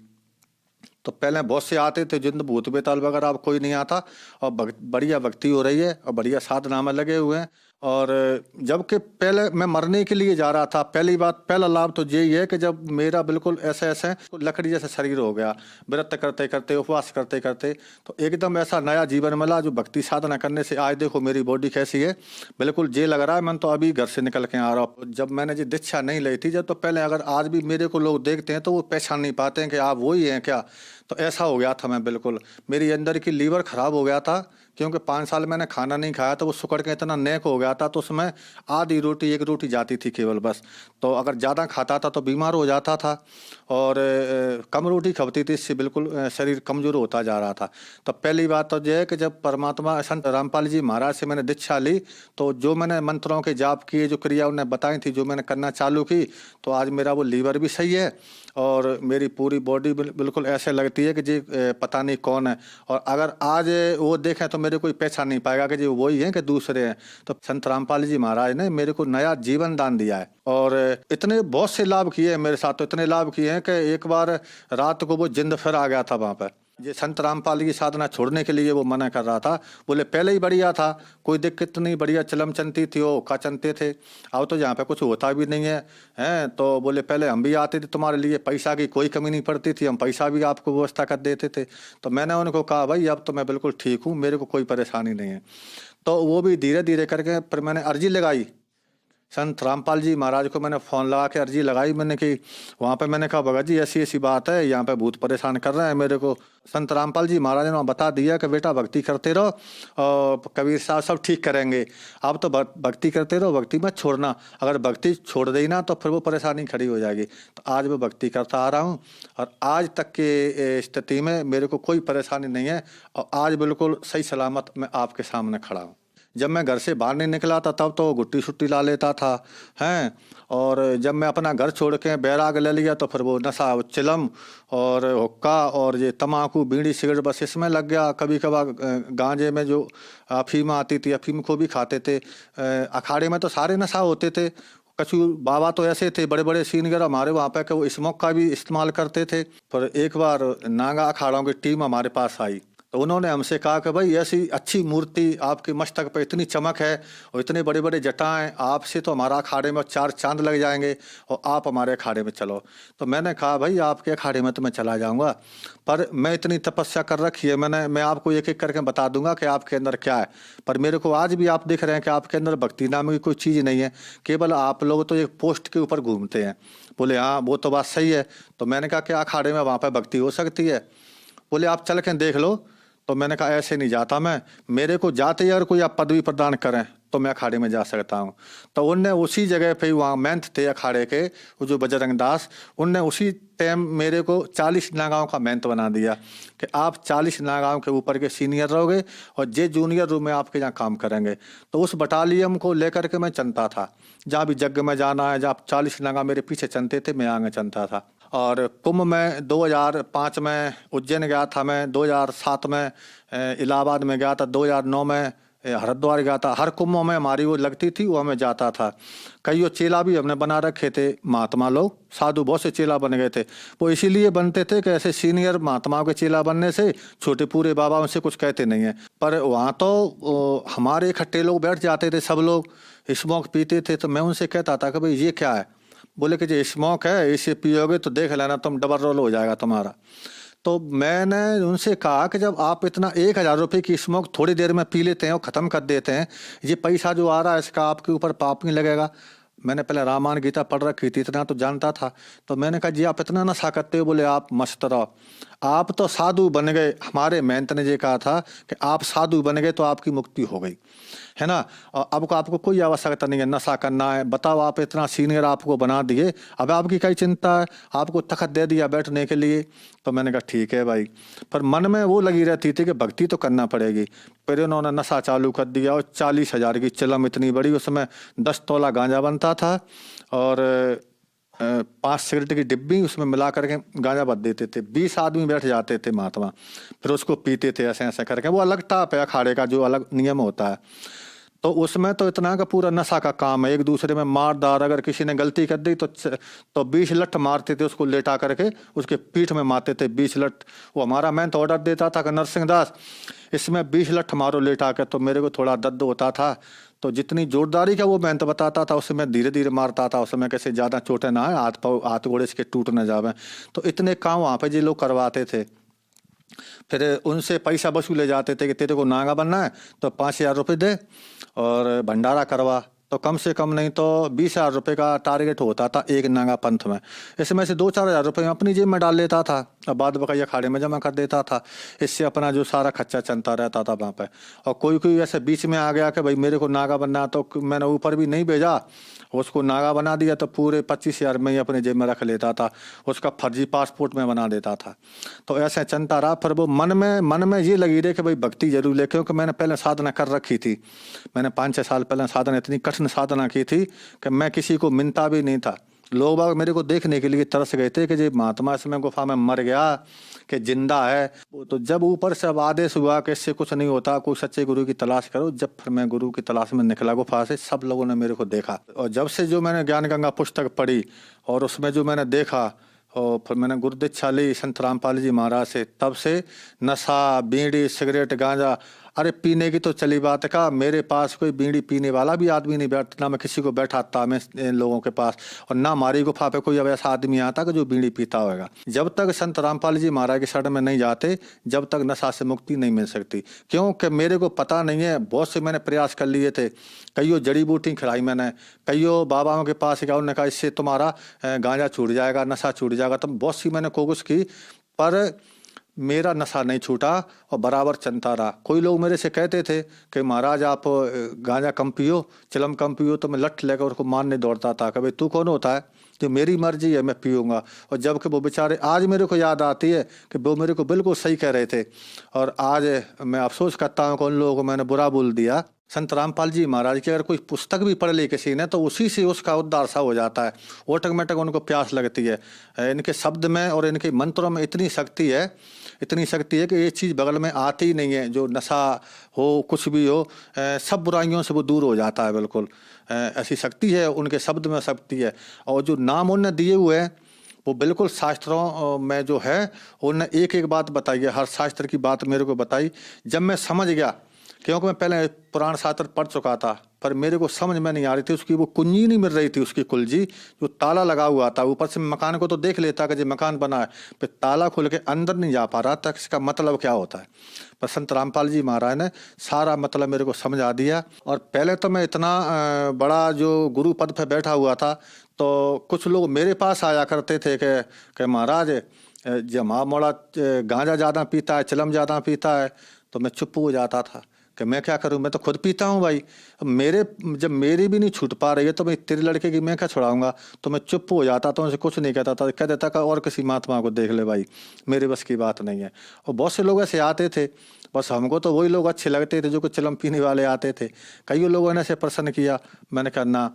तो पहले बहुत से आते थे जिन भूत बेताल वगैरह, अब कोई नहीं आता और बढ़िया भक्ति हो रही है और बढ़िया साधना में लगे हुए हैं। और जबकि पहले मैं मरने के लिए जा रहा था, पहला लाभ तो यही है कि जब मेरा बिल्कुल ऐसे लकड़ी जैसा शरीर हो गया, व्रत करते करते उपवास करते करते, तो एकदम ऐसा नया जीवन मिला जो भक्ति साधना करने से। आज देखो मेरी बॉडी कैसी है, बिल्कुल जे लग रहा है मैं तो अभी घर से निकल के आ रहा हूँ। जब मैंने जो दीक्षा नहीं ली थी जब, तो पहले अगर आज भी मेरे को लोग देखते हैं तो वो पहचान नहीं पाते हैं कि आप वही हैं क्या। तो ऐसा हो गया था मैं, बिल्कुल मेरी अंदर की लीवर खराब हो गया था, क्योंकि 5 साल मैंने खाना नहीं खाया तो वो सुकड़ के इतना नेक हो गया था। तो उसमें आधी रोटी 1 रोटी जाती थी केवल बस। तो अगर ज़्यादा खाता था तो बीमार हो जाता था और कम रोटी खपती थी, इससे बिल्कुल शरीर कमज़ोर होता जा रहा था। तो पहली बात तो यह है कि जब परमात्मा संत रामपाल जी महाराज से मैंने दीक्षा ली, तो जो मैंने मंत्रों के जाप किए, जो क्रिया उन्हें बताई थी, जो मैंने करना चालू की, तो आज मेरा वो लीवर भी सही है और मेरी पूरी बॉडी बिल्कुल ऐसे लगती है कि जी पता नहीं कौन है। और अगर आज वो देखें तो मेरे कोई पहचान नहीं पाएगा कि जी वही हैं कि दूसरे हैं। तो संत रामपाल जी महाराज ने मेरे को नया जीवन दान दिया है और इतने बहुत से लाभ किए हैं मेरे साथ। तो इतने लाभ किए हैं कि एक बार रात को वो जिंद फिर आ गया था वहाँ पर। ये संत रामपाल की साधना छोड़ने के लिए वो मना कर रहा था। बोले पहले ही बढ़िया था, कोई दिक्कत नहीं, बढ़िया चलम चलती थी, वो का चलते थे। अब तो यहाँ पे कुछ होता भी नहीं है, हैं। तो बोले पहले हम भी आते थे तुम्हारे लिए, पैसा की कोई कमी नहीं पड़ती थी, हम पैसा भी आपको व्यवस्था कर देते थे। तो मैंने उनको कहा भाई अब तो मैं बिल्कुल ठीक हूँ, मेरे को कोई परेशानी नहीं है। तो वो भी धीरे धीरे करके फिर मैंने अर्जी लगाई संत रामपाल जी महाराज को मैंने फ़ोन लगा के अर्जी लगाई मैंने कि वहाँ पे मैंने कहा भगत जी ऐसी ऐसी बात है, यहाँ पे भूत परेशान कर रहे हैं मेरे को। संत रामपाल जी महाराज ने वहाँ बता दिया कि बेटा भक्ति करते रहो और कबीर साहब सब ठीक करेंगे। आप तो भक्ति करते रहो, भक्ति मत छोड़ना, अगर भक्ति छोड़ देना ना तो फिर वो परेशानी खड़ी हो जाएगी। तो आज मैं भक्ति करता आ रहा हूँ और आज तक के स्थिति में मेरे को कोई परेशानी नहीं है और आज बिल्कुल सही सलामत मैं आपके सामने खड़ा हूँ। जब मैं घर से बाहर नहीं निकला था तब तो गुट्टी शुट्टी ला लेता था हैं, और जब मैं अपना घर छोड़ के बैराग ले लिया तो फिर वो नशा, चिलम और हुक्का और ये तम्बाकू बीड़ी सिगरेट बस इसमें लग गया। कभी कभार गांजे में जो अफीम आती थी अफीम को भी खाते थे। अखाड़े में तो सारे नशा होते थे। कछु बाबा तो ऐसे थे बड़े बड़े सीनियर हमारे वहाँ पे कि वो स्मोक का भी इस्तेमाल करते थे। पर एक बार नागा अखाड़ों की टीम हमारे पास आई तो उन्होंने हमसे कहा कि भाई ऐसी अच्छी मूर्ति आपके मस्तक पे इतनी चमक है और इतने बड़े बड़े जटाएं, आपसे तो हमारा अखाड़े में 4 चांद लग जाएंगे और आप हमारे अखाड़े में चलो। तो मैंने कहा भाई आपके अखाड़े में तो मैं चला जाऊंगा, पर मैं इतनी तपस्या कर रखी है मैं आपको एक एक करके बता दूंगा कि आपके अंदर क्या है। पर मेरे को आज भी आप देख रहे हैं कि आपके अंदर भक्ति नाम की कोई चीज़ नहीं है, केवल आप लोग तो एक पोस्ट के ऊपर घूमते हैं। बोले हाँ वो तो बात सही है। तो मैंने कहा कि अखाड़े में वहाँ पर भक्ति हो सकती है? बोले आप चल के देख लो। तो मैंने कहा ऐसे नहीं जाता मैं, मेरे को जाते ही अगर कोई आप पदवी प्रदान करें तो मैं अखाड़े में जा सकता हूँ। तो उनने उसी जगह पे वहाँ महंत थे अखाड़े के, वो जो बजरंग दास, उनने उसी टाइम मेरे को 40 नागाओं का महंत बना दिया कि आप 40 नागाओं के ऊपर के सीनियर रहोगे और जे जूनियर रूम में आपके यहाँ काम करेंगे। तो उस बटालियन को लेकर के मैं चलता था, जहाँ भी जग में जाना है, जहाँ 40 नागा मेरे पीछे चलते थे मैं आगे चलता था। और कुंभ में 2005 में उज्जैन गया था मैं, 2007 में इलाहाबाद में गया था, 2009 में हरिद्वार गया था। हर कुंभों में हमारी वो लगती थी, वो हमें जाता था। कई वो चेला भी हमने बना रखे थे, महात्मा लोग, साधु बहुत से चेला बन गए थे। वो इसीलिए बनते थे कि ऐसे सीनियर महात्माओं के चेला बनने से छोटे पूरे बाबा उनसे कुछ कहते नहीं है। पर वहाँ तो हमारे इकट्ठे लोग बैठ जाते थे, सब लोग स्मोक पीते थे। तो मैं उनसे कहता था कि भाई ये क्या है? बोले कि जो स्मोक है इसे पियोगे तो देख लेना तुम डबल रोल हो जाएगा तुम्हारा। तो मैंने उनसे कहा कि जब आप इतना 1000 रुपये की स्मोक थोड़ी देर में पी लेते हैं और ख़त्म कर देते हैं, ये पैसा जो आ रहा है इसका आपके ऊपर पाप नहीं लगेगा? मैंने पहले रामायण गीता पढ़ रखी थी, इतना तो जानता था। तो मैंने कहा जी आप इतना नशा करते हो? बोले आप मस्त रहो, आप तो साधु बन गए। हमारे महंत ने ये कहा था कि आप साधु बन गए तो आपकी मुक्ति हो गई, है ना। और अब आपको कोई आवश्यकता नहीं है नशा करना है। बताओ आप इतना सीनियर आपको बना दिए, अब आपकी क्या चिंता है? आपको तखत दे दिया बैठने के लिए। तो मैंने कहा ठीक है भाई, पर मन में वो लगी रहती थी कि भक्ति तो करना पड़ेगी। फिर उन्होंने नशा चालू कर दिया और 40,000 की चिलम इतनी बड़ी, उसमें 10 तोला गांजा बनता था और 5 सिगरेट की डिब्बी उसमें मिला करके गांजा भर देते थे। 20 आदमी बैठ जाते थे महात्मा, फिर उसको पीते थे ऐसे ऐसे करके। वो अलग टाप है अखाड़े का, जो अलग नियम होता है। तो उसमें तो इतना का पूरा नशा का काम है, एक दूसरे में मार दार। अगर किसी ने गलती कर दी तो 20 लठ मारते थे उसको, लेटा करके उसके पीठ में मारते थे 20 लठ। वो हमारा मैं तो ऑर्डर देता था कि नरसिंह दास इसमें 20 लठ मारो लेटा कर। तो मेरे को थोड़ा दर्द होता था, तो जितनी जोरदारी का वो मैं तो बताता था उसमें धीरे धीरे मारता था। उसमें कैसे ज़्यादा चोटें ना है, हाथ घोड़े इसके टूट न जावे। तो इतने काम वहाँ पे जो लोग करवाते थे। फिर उनसे पैसा वसूले जाते थे कि तेरे को नागा बनना है तो 5,000 रुपये दे और भंडारा करवा। तो कम से कम नहीं तो 20,000 रुपये का टारगेट होता था एक नागा पंथ में। इसमें से 2-4 हज़ार रुपये अपनी जेब में डाल लेता था और बाद बकाया अखाड़े में जमा कर देता था। इससे अपना जो सारा खर्चा चलता रहता था वहाँ पे। और कोई कोई ऐसे बीच में आ गया कि भाई मेरे को नागा बनना, तो मैंने ऊपर भी नहीं भेजा, उसको नागा बना दिया तो पूरे 25,000 में ही अपने जेब में रख लेता था। उसका फर्जी पासपोर्ट में बना देता था। तो ऐसे चलता रहा। फिर वो मन में ये लगी रही कि भाई भक्ति जरूर ले, क्योंकि मैंने पहले साधना कर रखी थी। मैंने 5-6 साल पहले साधना, इतनी कठिन साधना की थी कि मैं किसी को मिलता भी नहीं था। लोग बाग मेरे को देखने के लिए तरस गए थे कि जी महात्मा इसमें गुफा में मर गया कि जिंदा है। तो जब ऊपर से अब आदेश हुआ कि इससे कुछ नहीं होता, कोई सच्चे गुरु की तलाश करो, जब फिर मैं गुरु की तलाश में निकला गुफा से, सब लोगों ने मेरे को देखा। और जब से जो मैंने ज्ञान गंगा पुस्तक पढ़ी और उसमें जो मैंने देखा और फिर मैंने गुरुदीक्षा ली संत रामपाल जी महाराज से, तब से नशा, बीड़ी, सिगरेट, गांजा, अरे पीने की तो चली बात है, का मेरे पास कोई बीड़ी पीने वाला भी आदमी नहीं बैठता, ना मैं किसी को बैठाता मैं इन लोगों के पास, और ना हमारी गुफा पे कोई अब ऐसा आदमी आता कि जो बीड़ी पीता होगा। जब तक संत रामपाल जी महाराज के शरण में नहीं जाते, जब तक नशा से मुक्ति नहीं मिल सकती। क्योंकि मेरे को पता नहीं है, बहुत से मैंने प्रयास कर लिए थे, कईयों जड़ी बूटी खिलाई मैंने, कईयों बाबाओं के पास गया, उन्होंने कहा इससे तुम्हारा गांजा छूट जाएगा, नशा छूट जाएगा, तो बहुत सी मैंने कोशिश की, पर मेरा नशा नहीं छूटा और बराबर चलता रहा। कोई लोग मेरे से कहते थे कि महाराज आप गांजा कम पियो, चिलम कम पियो, तो मैं लठ लेकर उसको मारने दौड़ता था कि भाई तू कौन होता है, जो मेरी मर्जी है मैं पीऊँगा। और जबकि वो बेचारे, आज मेरे को याद आती है कि वो मेरे को बिल्कुल सही कह रहे थे, और आज मैं अफसोस करता हूँ कि उन लोगों को मैंने बुरा बोल दिया। संत रामपाल जी महाराज की अगर कोई पुस्तक भी पढ़ ली किसी ने, तो उसी से उसका उद्धार सा हो जाता है, ऑटोमेटिक उनको प्यास लगती है। इनके शब्द में और इनके मंत्रों में इतनी शक्ति है, इतनी शक्ति है कि ये चीज़ बगल में आती ही नहीं है। जो नशा हो, कुछ भी हो, सब बुराइयों से वो दूर हो जाता है बिल्कुल। ऐसी शक्ति है उनके शब्द में, शक्ति है। और जो नाम उन्होंने दिए हुए हैं वो बिल्कुल शास्त्रों में जो है उन्होंने एक एक बात बताई है, हर शास्त्र की बात मेरे को बताई। जब मैं समझ गया, क्योंकि मैं पहले पुराण शास्त्र पढ़ चुका था, पर मेरे को समझ में नहीं आ रही थी, उसकी वो कुंजी नहीं मिल रही थी, उसकी कुलजी जो ताला लगा हुआ था। ऊपर से मकान को तो देख लेता कि जो मकान बना है, फिर ताला खोल के अंदर नहीं जा पा रहा था, इसका मतलब क्या होता है। पर संत रामपाल जी महाराज ने सारा मतलब मेरे को समझा दिया। और पहले तो मैं इतना बड़ा जो गुरु पद पे बैठा हुआ था, तो कुछ लोग मेरे पास आया करते थे कि महाराज जब मोड़ा गांजा ज़्यादा पीता है, चिलम ज़्यादा पीता है, तो मैं चुप हो जाता था कि मैं क्या करूं, मैं तो खुद पीता हूं भाई, जब मेरी भी नहीं छूट पा रही है तो मैं तेरे लड़के की मैं क्या छुड़ाऊंगा। तो मैं चुप हो जाता था, उनसे कुछ नहीं कहता था, कह देता कि और किसी महात्मा को देख ले भाई, मेरे बस की बात नहीं है। और बहुत से लोग ऐसे आते थे, बस हमको तो वही लोग अच्छे लगते थे जो कुछ चिलम पीने वाले आते थे। कई लोगों ने ऐसे प्रश्न किया, मैंने कहा ना,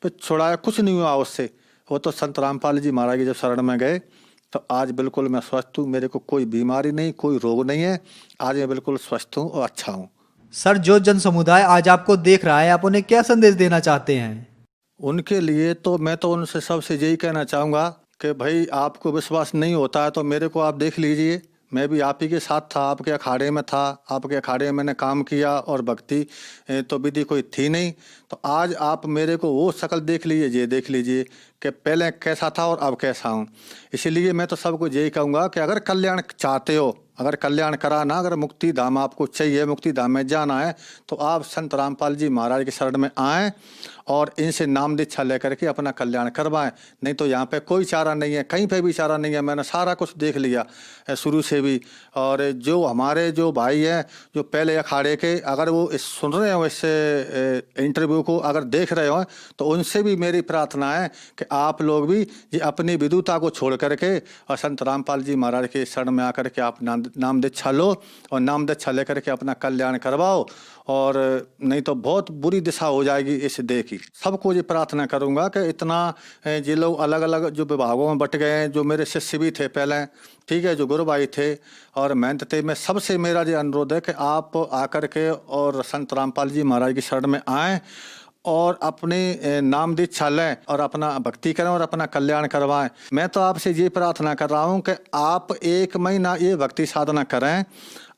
फिर छुड़ाया, कुछ नहीं हुआ उससे। वो तो संत रामपाल जी महाराज की जब शरण में गए तो आज बिल्कुल मैं स्वस्थ हूँ, मेरे को कोई बीमारी नहीं, कोई रोग नहीं है, आज मैं बिल्कुल स्वस्थ हूँ और अच्छा हूँ। सर, जो जन समुदाय आज आपको देख रहा है, आप उन्हें क्या संदेश देना चाहते हैं? उनके लिए तो मैं तो उनसे सबसे यही कहना चाहूँगा कि भाई आपको विश्वास नहीं होता है तो मेरे को आप देख लीजिए, मैं भी आप ही के साथ था, आपके अखाड़े में था, आपके अखाड़े में मैंने काम किया, और भक्ति तो विधि कोई थी नहीं। तो आज आप मेरे को वो शक्ल देख लीजिए, ये देख लीजिए कि पहले कैसा था और अब कैसा हूँ। इसीलिए मैं तो सबको यही कहूँगा कि अगर कल्याण चाहते हो, अगर कल्याण कराना, अगर मुक्ति धाम आपको चाहिए, मुक्ति धाम में जाना है, तो आप संत रामपाल जी महाराज के शरण में आएँ और इनसे नाम दीक्षा लेकर के अपना कल्याण करवाएं। नहीं तो यहाँ पे कोई चारा नहीं है, कहीं पे भी चारा नहीं है। मैंने सारा कुछ देख लिया शुरू से भी। और जो हमारे जो भाई हैं जो पहले अखाड़े के, अगर वो सुन रहे हो इस इंटरव्यू को, अगर देख रहे हो, तो उनसे भी मेरी प्रार्थना है कि आप लोग भी ये अपनी विदुता को छोड़ करके और संत रामपाल जी महाराज के शरण में आकर के आप नाम दीक्षा लो और नाम दीक्षा लेकर के अपना कल्याण करवाओ, और नहीं तो बहुत बुरी दिशा हो जाएगी इस देह की। सबको ये प्रार्थना करूंगा कि इतना ये लोग अलग अलग जो विभागों में बट गए हैं, जो मेरे शिष्य भी थे पहले, ठीक है, जो गुरु भाई थे और महंत थे, मैं सबसे मेरा ये अनुरोध है कि आप आकर के और संत रामपाल जी महाराज की शरण में आएँ और अपने नाम दीक्षा लें और अपना भक्ति करें और अपना कल्याण करवाएं। मैं तो आपसे ये प्रार्थना कर रहा हूं कि आप 1 महीना ये भक्ति साधना करें,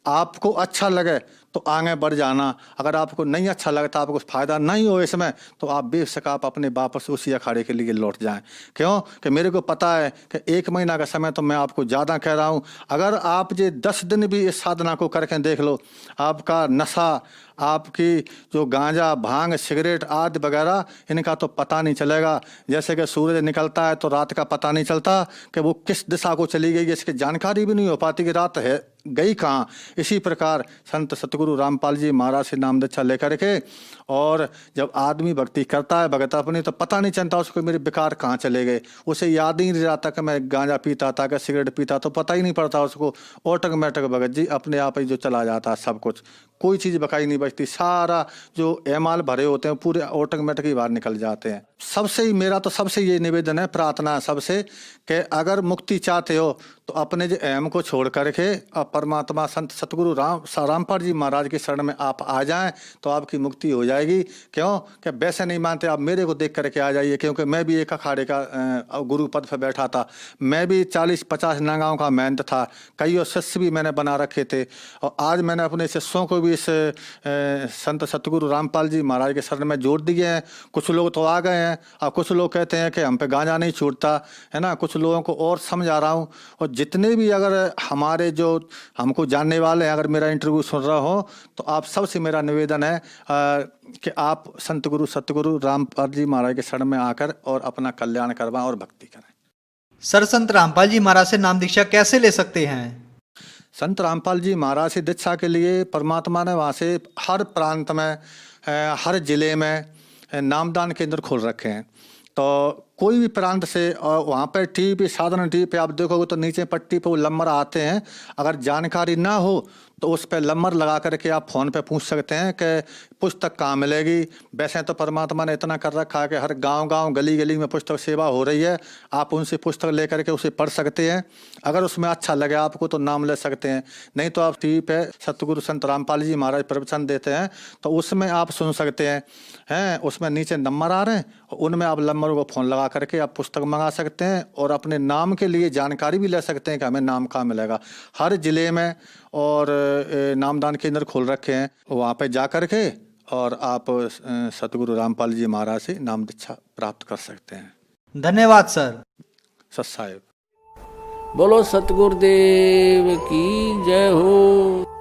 आपको अच्छा लगे तो आगे बढ़ जाना, अगर आपको नहीं अच्छा लगता, आपको फायदा नहीं हो इसमें, तो आप बेशक आप अपने वापस उसी अखाड़े के लिए लौट जाएं। क्यों कि मेरे को पता है कि 1 महीना का समय तो मैं आपको ज़्यादा कह रहा हूं। अगर आप ये 10 दिन भी इस साधना को करके देख लो, आपका नशा, आपकी जो गांजा, भांग, सिगरेट आदि वगैरह, इनका तो पता नहीं चलेगा। जैसे कि सूरज निकलता है तो रात का पता नहीं चलता कि वो किस दिशा को चली गई, इसकी जानकारी भी नहीं हो पाती कि रात है गई कहाँ। इसी प्रकार संत सतगुरु रामपाल जी महाराज से नाम दीक्षा लेकर के, और जब आदमी भक्ति करता है भगत अपनी, तो पता नहीं चलता उसको मेरे विकार कहाँ चले गए, उसे याद ही नहीं रहता कि मैं गांजा पीता था कि सिगरेट पीता, तो पता ही नहीं पड़ता उसको। ऑटोमेटिक भगत जी अपने आप ही जो चला जाता है सब कुछ, कोई चीज़ बकाई नहीं बचती, सारा जो एमाल भरे होते हैं पूरे ऑटोमेटिक ही बाहर निकल जाते हैं। सबसे ही मेरा तो सबसे ये निवेदन है, प्रार्थना है सबसे कि अगर मुक्ति चाहते हो तो अपने जो अहम को छोड़ करके परमात्मा संत सतगुरु रामपाल जी महाराज के शरण में आप आ जाएं, तो आपकी मुक्ति हो जाए। जाएगी। क्यों कि वैसे नहीं मानते आप मेरे को देख करके आ जाइए, क्योंकि मैं भी एक अखाड़े का गुरु पद पर बैठा था। मैं भी 40-50 नगाओं का महंत था, कई शिष्य भी मैंने बना रखे थे। और आज मैंने अपने शिष्यों को भी इस संत सतगुरु रामपाल जी महाराज के शरण में जोड़ दिए हैं। कुछ लोग तो आ गए हैं और कुछ लोग कहते हैं कि हम पे गांजा नहीं छूटता है ना। कुछ लोगों को और समझा रहा हूँ, और जितने भी अगर हमारे जो हमको जानने वाले हैं अगर मेरा इंटरव्यू सुन रहा हो तो आप सबसे मेरा निवेदन है कि आप संत गुरु सतगुरु रामपाल जी महाराज के शरण में आकर और अपना कल्याण करवाएं और भक्ति करें। सर, संत रामपाल जी महाराज से नाम दीक्षा कैसे ले सकते हैं? संत रामपाल जी महाराज से दीक्षा के लिए परमात्मा ने वहाँ से हर प्रांत में हर जिले में नामदान केंद्र खोल रखे हैं। तो कोई भी प्रांत से वहाँ पर टीवी पे, साधारण टीवी पे आप देखोगे तो नीचे पट्टी पे वो नंबर आते हैं। अगर जानकारी ना हो तो उस पर नंबर लगा करके आप फ़ोन पे पूछ सकते हैं कि पुस्तक कहाँ मिलेगी। वैसे तो परमात्मा ने इतना कर रखा है कि हर गांव-गांव, गली-गली में पुस्तक सेवा हो रही है। आप उनसे पुस्तक लेकर के उसे पढ़ सकते हैं। अगर उसमें अच्छा लगे आपको तो नाम ले सकते हैं, नहीं तो आप टीवी पे सतगुरु संत रामपाल जी महाराज प्रवचन देते हैं तो उसमें आप सुन सकते हैं। उसमें नीचे नंबर आ रहे हैं, उनमें आप नंबरों को फ़ोन लगा करके आप पुस्तक मंगा सकते हैं और अपने नाम के लिए जानकारी भी ले सकते हैं कि हमें नाम कहाँ मिलेगा। हर जिले में और नामदान केंद्र खोल रखे हैं, वहाँ पे जा कर के और आप सतगुरु रामपाल जी महाराज से नाम दीक्षा प्राप्त कर सकते हैं। धन्यवाद सर। सत साहिब। बोलो सतगुरुदेव की जय हो।